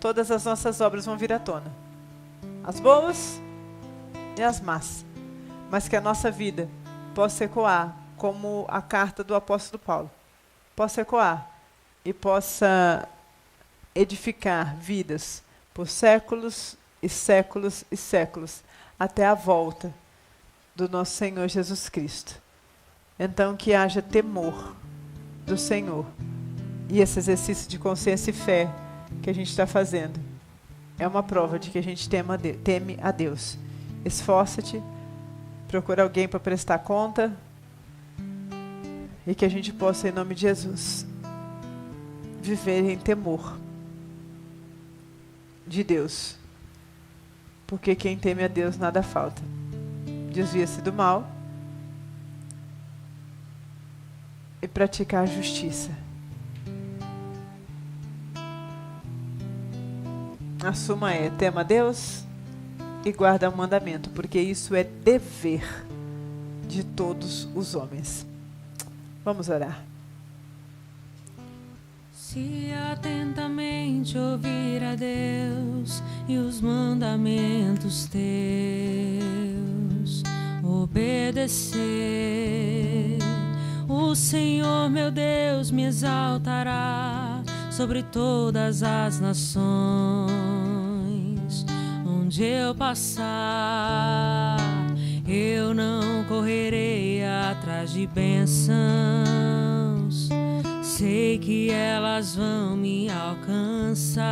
todas as nossas obras vão vir à tona. As boas e as más. Mas que a nossa vida possa ecoar, como a carta do apóstolo Paulo. Possa ecoar e possa edificar vidas por séculos e séculos e séculos, até a volta do nosso Senhor Jesus Cristo. Então que haja temor do Senhor. E esse exercício de consciência e fé que a gente está fazendo é uma prova de que a gente teme a Deus. Esforça-te, procura alguém para prestar conta e que a gente possa, em nome de Jesus, viver em temor de Deus, porque quem teme a Deus nada falta. Desvia-se do mal e praticar a justiça. A suma é: tema a Deus e guarda o mandamento, porque isso é dever de todos os homens. Vamos orar. Se atentamente ouvir a Deus e os mandamentos teus, obedecer, o Senhor meu Deus me exaltará sobre todas as nações. Onde eu passar, eu não correrei atrás de bênçãos. Sei que elas vão me alcançar.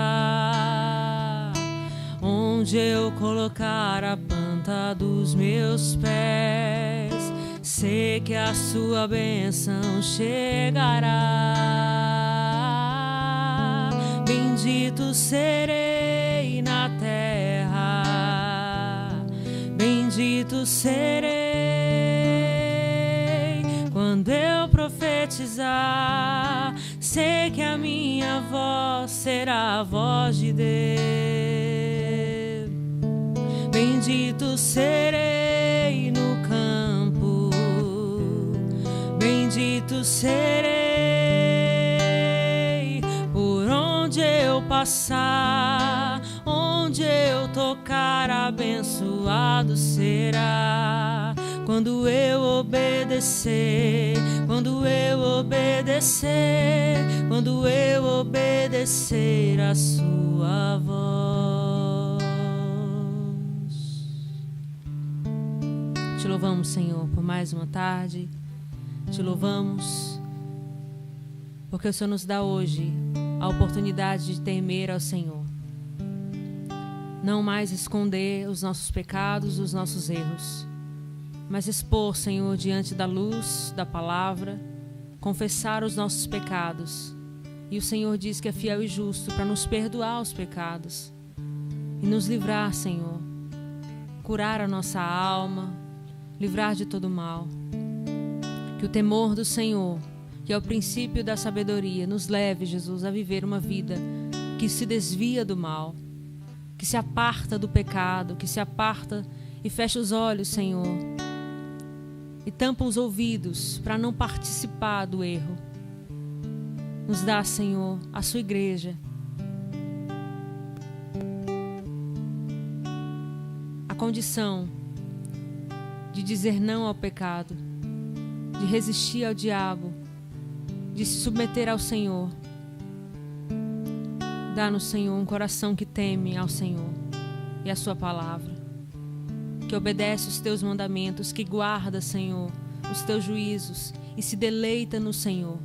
Onde eu colocar a planta dos meus pés, sei que a sua bênção chegará. Bendito serei na terra, bendito serei quando eu profetizar. Sei que a minha voz será a voz de Deus. Bendito serei no campo, bendito serei por onde eu passar. Onde eu tocar, abençoado será. Quando eu obedecer, quando eu obedecer, quando eu obedecer a sua voz. Te louvamos, Senhor, por mais uma tarde. Te louvamos porque o Senhor nos dá hoje a oportunidade de temer ao Senhor. Não mais esconder os nossos pecados, os nossos erros, mas expor, Senhor, diante da luz da palavra, confessar os nossos pecados. E o Senhor diz que é fiel e justo para nos perdoar os pecados e nos livrar, Senhor, curar a nossa alma, livrar de todo mal. Que o temor do Senhor, que é o princípio da sabedoria, nos leve, Jesus, a viver uma vida que se desvia do mal, que se aparta do pecado, que se aparta e fecha os olhos, Senhor, e tampa os ouvidos para não participar do erro. Nos dá, Senhor, a sua igreja, a condição de dizer não ao pecado, de resistir ao diabo, de se submeter ao Senhor. Dá-nos, Senhor, um coração que teme ao Senhor e a sua palavra, que obedece os teus mandamentos, que guarda, Senhor, os teus juízos e se deleita no Senhor.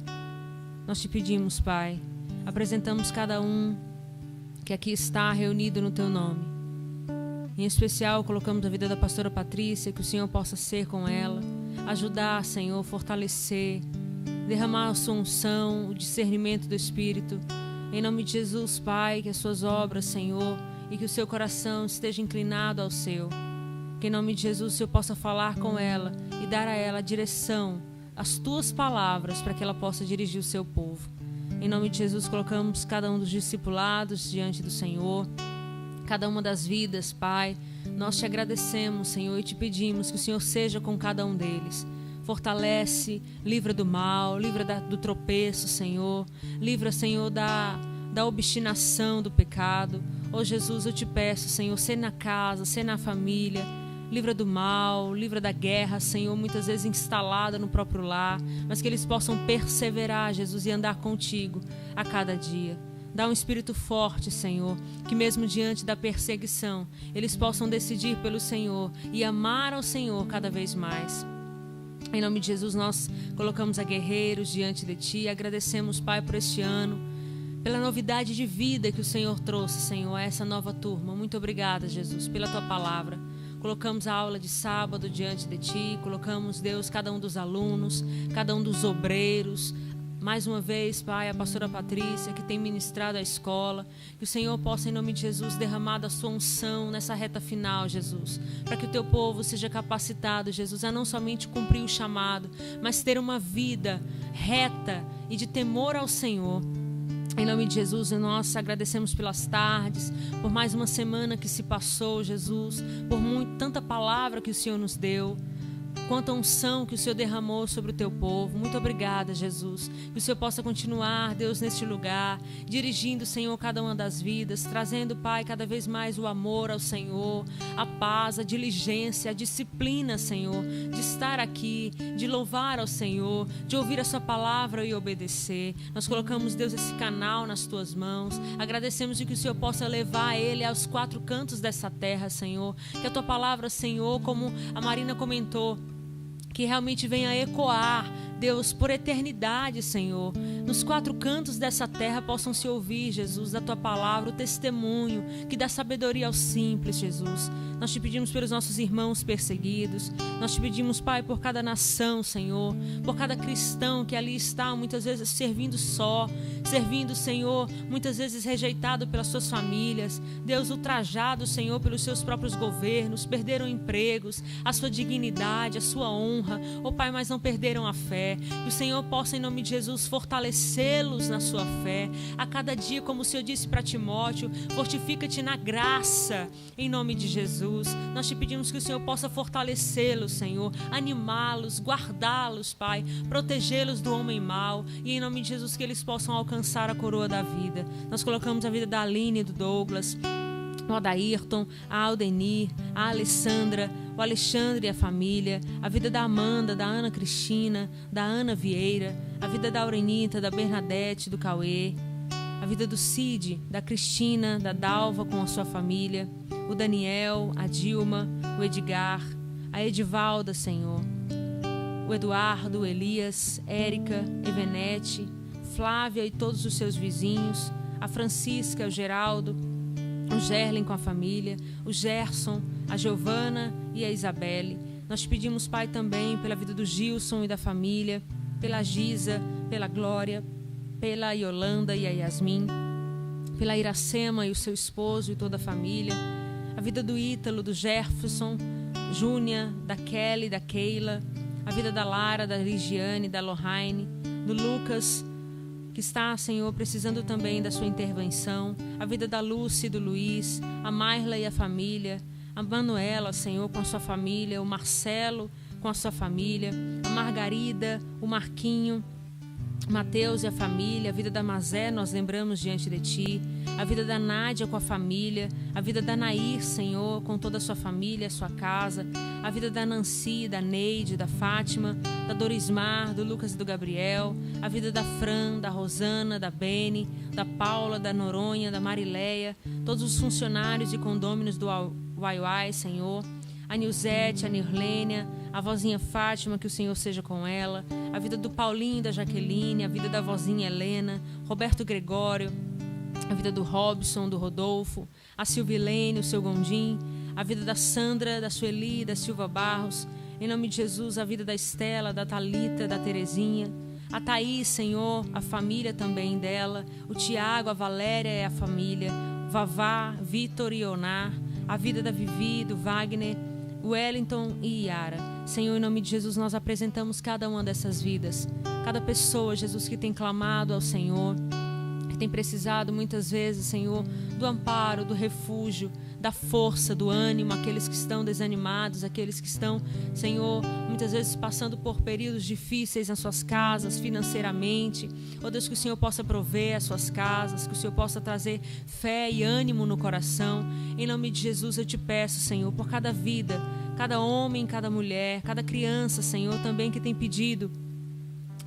Nós te pedimos, Pai, apresentamos cada um que aqui está reunido no teu nome. Em especial, colocamos a vida da pastora Patrícia, que o Senhor possa ser com ela, ajudar, Senhor, fortalecer, derramar a sua unção, o discernimento do Espírito. Em nome de Jesus, Pai, que as suas obras, Senhor, e que o seu coração esteja inclinado ao seu. Que em nome de Jesus o Senhor possa falar com ela e dar a ela a direção, as tuas palavras, para que ela possa dirigir o seu povo. Em nome de Jesus, colocamos cada um dos discipulados diante do Senhor, cada uma das vidas, Pai. Nós te agradecemos, Senhor, e te pedimos que o Senhor seja com cada um deles. Fortalece, livra do mal, livra do tropeço, Senhor. Livra, Senhor, da obstinação do pecado. Oh, Jesus, eu te peço, Senhor, ser na casa, ser na família. Livra do mal, livra da guerra, Senhor, muitas vezes instalada no próprio lar, mas que eles possam perseverar, Jesus, e andar contigo a cada dia. Dá um espírito forte, Senhor, que mesmo diante da perseguição, eles possam decidir pelo Senhor e amar ao Senhor cada vez mais. Em nome de Jesus, nós colocamos a guerreiros diante de Ti. Agradecemos, Pai, por este ano, pela novidade de vida que o Senhor trouxe, Senhor, a essa nova turma. Muito obrigada, Jesus, pela Tua palavra. Colocamos a aula de sábado diante de Ti. Colocamos, Deus, cada um dos alunos, cada um dos obreiros. Mais uma vez, Pai, a pastora Patrícia, que tem ministrado a escola, que o Senhor possa, em nome de Jesus, derramar da sua unção nessa reta final, Jesus, para que o teu povo seja capacitado, Jesus, a não somente cumprir o chamado, mas ter uma vida reta e de temor ao Senhor. Em nome de Jesus, nós agradecemos pelas tardes, por mais uma semana que se passou, Jesus, por tanta palavra que o Senhor nos deu. Quanta unção que o Senhor derramou sobre o teu povo. Muito obrigada, Jesus. Que o Senhor possa continuar, Deus, neste lugar, dirigindo, Senhor, cada uma das vidas, trazendo, Pai, cada vez mais o amor ao Senhor, a paz, a diligência, a disciplina, Senhor, de estar aqui, de louvar ao Senhor, de ouvir a sua palavra e obedecer. Nós colocamos, Deus, esse canal nas tuas mãos. Agradecemos de que o Senhor possa levar ele aos quatro cantos dessa terra, Senhor. Que a tua palavra, Senhor, como a Marina comentou, que realmente venha ecoar, Deus, por eternidade, Senhor. Nos quatro cantos dessa terra possam se ouvir, Jesus, da Tua palavra, o testemunho que dá sabedoria aos simples, Jesus. Nós te pedimos pelos nossos irmãos perseguidos. Nós te pedimos, Pai, por cada nação, Senhor, por cada cristão que ali está, muitas vezes servindo só, servindo, Senhor, muitas vezes rejeitado pelas suas famílias. Deus, ultrajado, Senhor, pelos seus próprios governos, perderam empregos, a sua dignidade, a sua honra. Oh, Pai, mas não perderam a fé. Que o Senhor possa, em nome de Jesus, fortalecê-los na sua fé. A cada dia, como o Senhor disse para Timóteo, fortifica-te na graça, em nome de Jesus. Nós te pedimos que o Senhor possa fortalecê-los, Senhor, animá-los, guardá-los, Pai, protegê-los do homem mau, e em nome de Jesus que eles possam alcançar a coroa da vida. Nós colocamos a vida da Aline e do Douglas, o Adairton, a Aldenir, a Alessandra, o Alexandre e a família, a vida da Amanda, da Ana Cristina, da Ana Vieira, a vida da Aurenita, da Bernadette, do Cauê, a vida do Cid, da Cristina, da Dalva com a sua família, o Daniel, a Dilma, o Edgar, a Edivalda, Senhor, o Eduardo, o Elias, Érica, Evenete, Flávia e todos os seus vizinhos, a Francisca, o Geraldo, o Gerlen com a família, o Gerson, a Giovana e a Isabelle. Nós te pedimos, Pai, também pela vida do Gilson e da família, pela Giza, pela Glória, pela Yolanda e a Yasmin, pela Iracema e o seu esposo e toda a família, a vida do Ítalo, do Jefferson, Júnia, da Kelly, da Keila, a vida da Lara, da Ligiane, da Lohane, do Lucas, que está, Senhor, precisando também da sua intervenção, a vida da Lúcia e do Luiz, a Marla e a família, a Manuela, Senhor, com a sua família, o Marcelo com a sua família, a Margarida, o Marquinho, Mateus e a família, a vida da Mazé nós lembramos diante de Ti, a vida da Nádia com a família, a vida da Nair, Senhor, com toda a sua família, a sua casa, a vida da Nancy, da Neide, da Fátima, da Dorismar, do Lucas e do Gabriel, a vida da Fran, da Rosana, da Beni, da Paula, da Noronha, da Marileia, todos os funcionários e condôminos do Uai, Senhor, a Nilzete, a Nirlênia, a vozinha Fátima, que o Senhor seja com ela, a vida do Paulinho e da Jaqueline, a vida da vozinha Helena, Roberto Gregório, a vida do Robson, do Rodolfo, a Silvilene, o seu Gondim, a vida da Sandra, da Sueli, da Silva Barros, em nome de Jesus, a vida da Estela, da Thalita, da Terezinha, a Thaís, Senhor, a família também dela, o Tiago, a Valéria e a família, Vavá, Vitor e Onar, a vida da Vivi, do Wagner, Wellington e Yara. Senhor, em nome de Jesus, nós apresentamos cada uma dessas vidas, cada pessoa, Jesus, que tem clamado ao Senhor, que tem precisado muitas vezes, Senhor, do amparo, do refúgio, da força, do ânimo, aqueles que estão desanimados, aqueles que estão, Senhor, muitas vezes passando por períodos difíceis nas suas casas, financeiramente. Ó Deus, que o Senhor possa prover as suas casas, que o Senhor possa trazer fé e ânimo no coração. Em nome de Jesus eu te peço, Senhor, por cada vida, cada homem, cada mulher, cada criança, Senhor, também que tem pedido,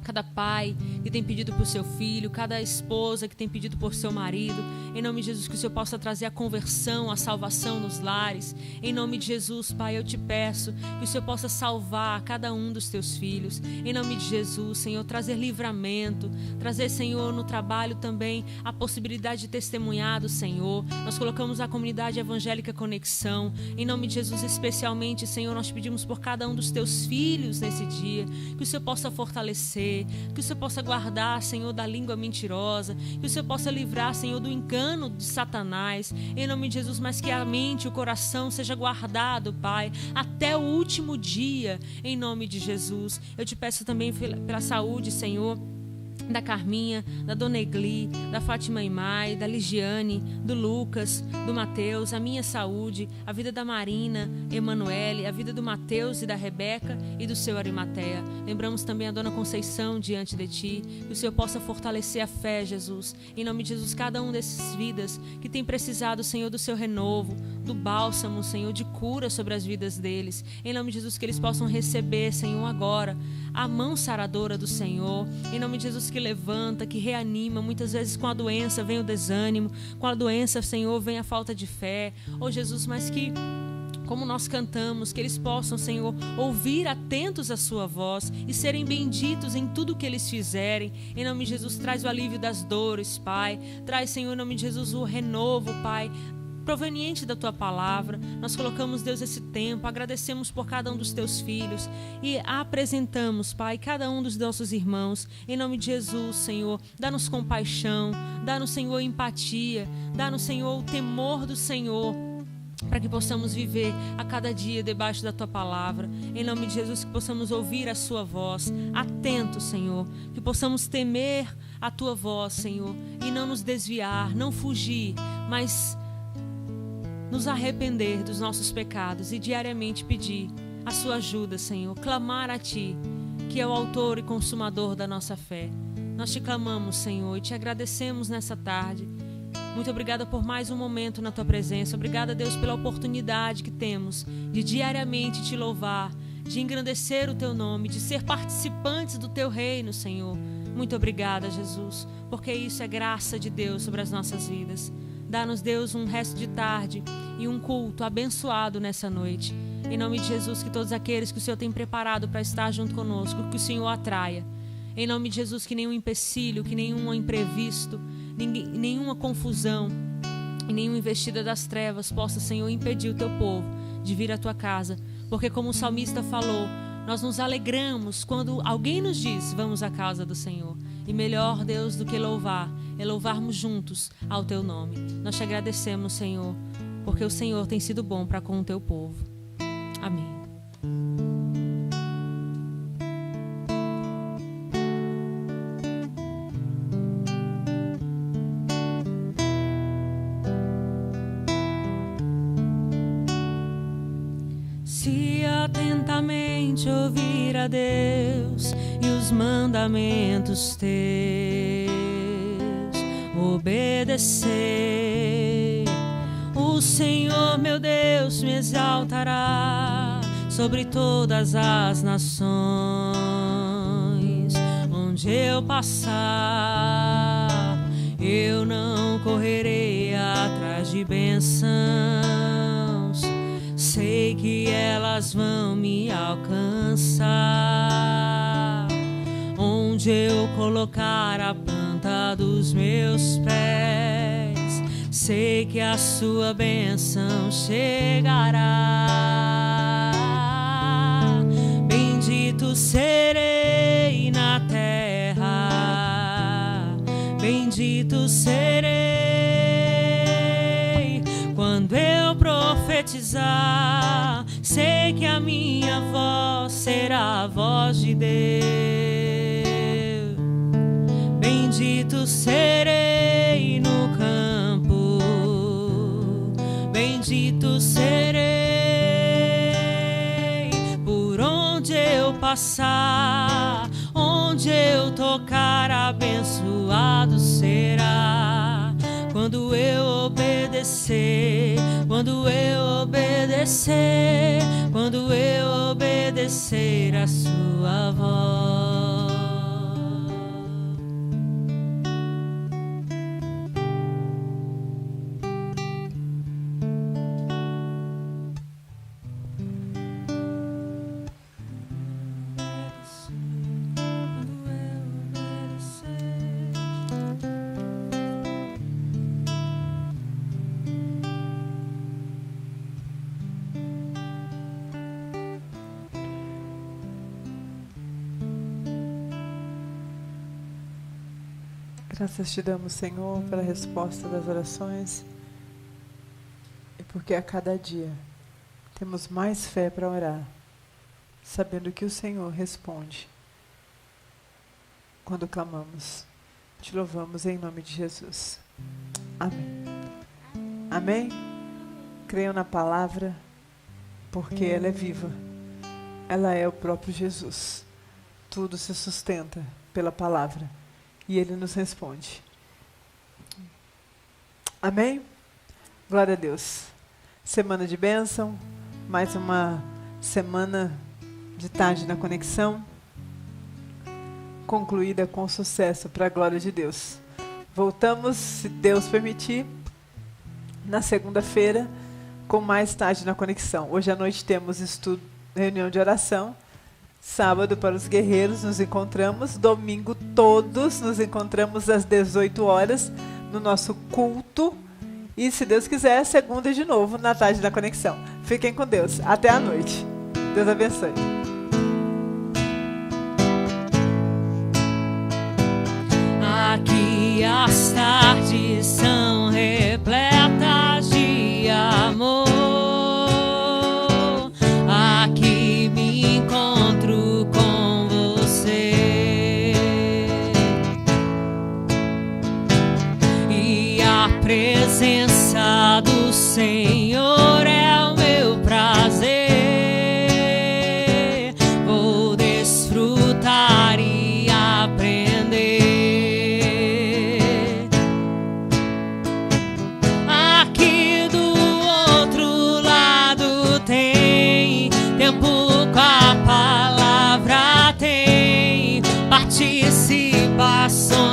cada pai que tem pedido por seu filho, cada esposa que tem pedido por seu marido. Em nome de Jesus, que o Senhor possa trazer a conversão, a salvação nos lares. Em nome de Jesus, Pai, eu te peço que o Senhor possa salvar cada um dos teus filhos. Em nome de Jesus, Senhor, trazer livramento, trazer, Senhor, no trabalho também a possibilidade de testemunhar do Senhor. Nós colocamos a comunidade evangélica Conexão. Em nome de Jesus, especialmente, Senhor, nós pedimos por cada um dos teus filhos nesse dia, que o Senhor possa fortalecer, que o Senhor possa guardar, Senhor, da língua mentirosa, que o Senhor possa livrar, Senhor, do engano de Satanás, em nome de Jesus, mas que a mente e o coração seja guardado, Pai, até o último dia, em nome de Jesus. Eu te peço também pela saúde, Senhor, da Carminha, da Dona Egli, da Fátima Imai, da Ligiane, do Lucas, do Mateus, a minha saúde, a vida da Marina, Emanuele, a vida do Mateus e da Rebeca e do seu Arimateia. Lembramos também a Dona Conceição diante de Ti, que o Senhor possa fortalecer a fé, Jesus. Em nome de Jesus, cada um dessas vidas que tem precisado, Senhor, do seu renovo, do bálsamo, Senhor, de cura sobre as vidas deles. Em nome de Jesus, que eles possam receber, Senhor, agora a mão saradora do Senhor. Em nome de Jesus, que levanta, que reanima. Muitas vezes com a doença vem o desânimo, com a doença, Senhor, vem a falta de fé. Oh Jesus, mas que, como nós cantamos, que eles possam, Senhor, ouvir atentos a sua voz e serem benditos em tudo que eles fizerem. Em nome de Jesus, traz o alívio das dores, Pai. Traz, Senhor, em nome de Jesus, o renovo, Pai, proveniente da Tua palavra. Nós colocamos, Deus, esse tempo, agradecemos por cada um dos Teus filhos e apresentamos, Pai, cada um dos nossos irmãos, em nome de Jesus, Senhor. Dá-nos compaixão, dá-nos, Senhor, empatia, dá-nos, Senhor, o temor do Senhor, para que possamos viver a cada dia debaixo da Tua palavra. Em nome de Jesus, que possamos ouvir a Sua voz, atentos, Senhor, que possamos temer a Tua voz, Senhor, e não nos desviar, não fugir, mas nos arrepender dos nossos pecados e diariamente pedir a Sua ajuda, Senhor. Clamar a Ti, que é o autor e consumador da nossa fé. Nós Te clamamos, Senhor, e Te agradecemos nessa tarde. Muito obrigada por mais um momento na Tua presença. Obrigada, Deus, pela oportunidade que temos de diariamente Te louvar, de engrandecer o Teu nome, de ser participantes do Teu reino, Senhor. Muito obrigada, Jesus, porque isso é graça de Deus sobre as nossas vidas. Dá-nos, Deus, um resto de tarde e um culto abençoado nessa noite. Em nome de Jesus, que todos aqueles que o Senhor tem preparado para estar junto conosco, que o Senhor atraia. Em nome de Jesus, que nenhum empecilho, que nenhum imprevisto, nenhuma confusão e nenhuma investida das trevas possa, Senhor, impedir o teu povo de vir à tua casa. Porque como o salmista falou, nós nos alegramos quando alguém nos diz, vamos à casa do Senhor. E melhor, Deus, do que louvar, é louvarmos juntos ao teu nome. Nós te agradecemos, Senhor, porque o Senhor tem sido bom para com o teu povo. Amém. Se atentamente ouvir a Deus e os mandamentos teus, obedecer, o Senhor meu Deus me exaltará sobre todas as nações. Onde eu passar, eu não correrei atrás de bênçãos. Sei que elas vão me alcançar. Onde eu colocar a planta dos meus pés, sei que a sua bênção chegará. Bendito serei na terra, bendito serei quando eu profetizar. Sei que a minha voz será a voz de Deus. Bendito serei no campo, bendito serei por onde eu passar. Onde eu tocar, abençoado será. Quando eu obedecer, quando eu obedecer, quando eu obedecer a sua voz. Graças te damos, Senhor, pela resposta das orações e porque a cada dia temos mais fé para orar, sabendo que o Senhor responde quando clamamos. Te louvamos em nome de Jesus. Amém. Amém? Creiam na palavra, porque ela é viva. Ela é o próprio Jesus. Tudo se sustenta pela palavra. E Ele nos responde. Amém? Glória a Deus. Semana de bênção. Mais uma semana de tarde na conexão. Concluída com sucesso para a glória de Deus. Voltamos, se Deus permitir, na segunda-feira, com mais tarde na conexão. Hoje à noite temos estudo, reunião de oração. Sábado, para os guerreiros, nos encontramos. Domingo, todos nos encontramos às 18 horas no nosso culto. E, se Deus quiser, segunda de novo, na tarde da conexão. Fiquem com Deus. Até a noite. Deus abençoe. Aqui as tardes são repletas de amor. Aqui me encontro com você. E a presença do Senhor é o meu prazer. Vou desfrutar e aprender. Aqui do outro lado tem tempo com a palavra, tem participação.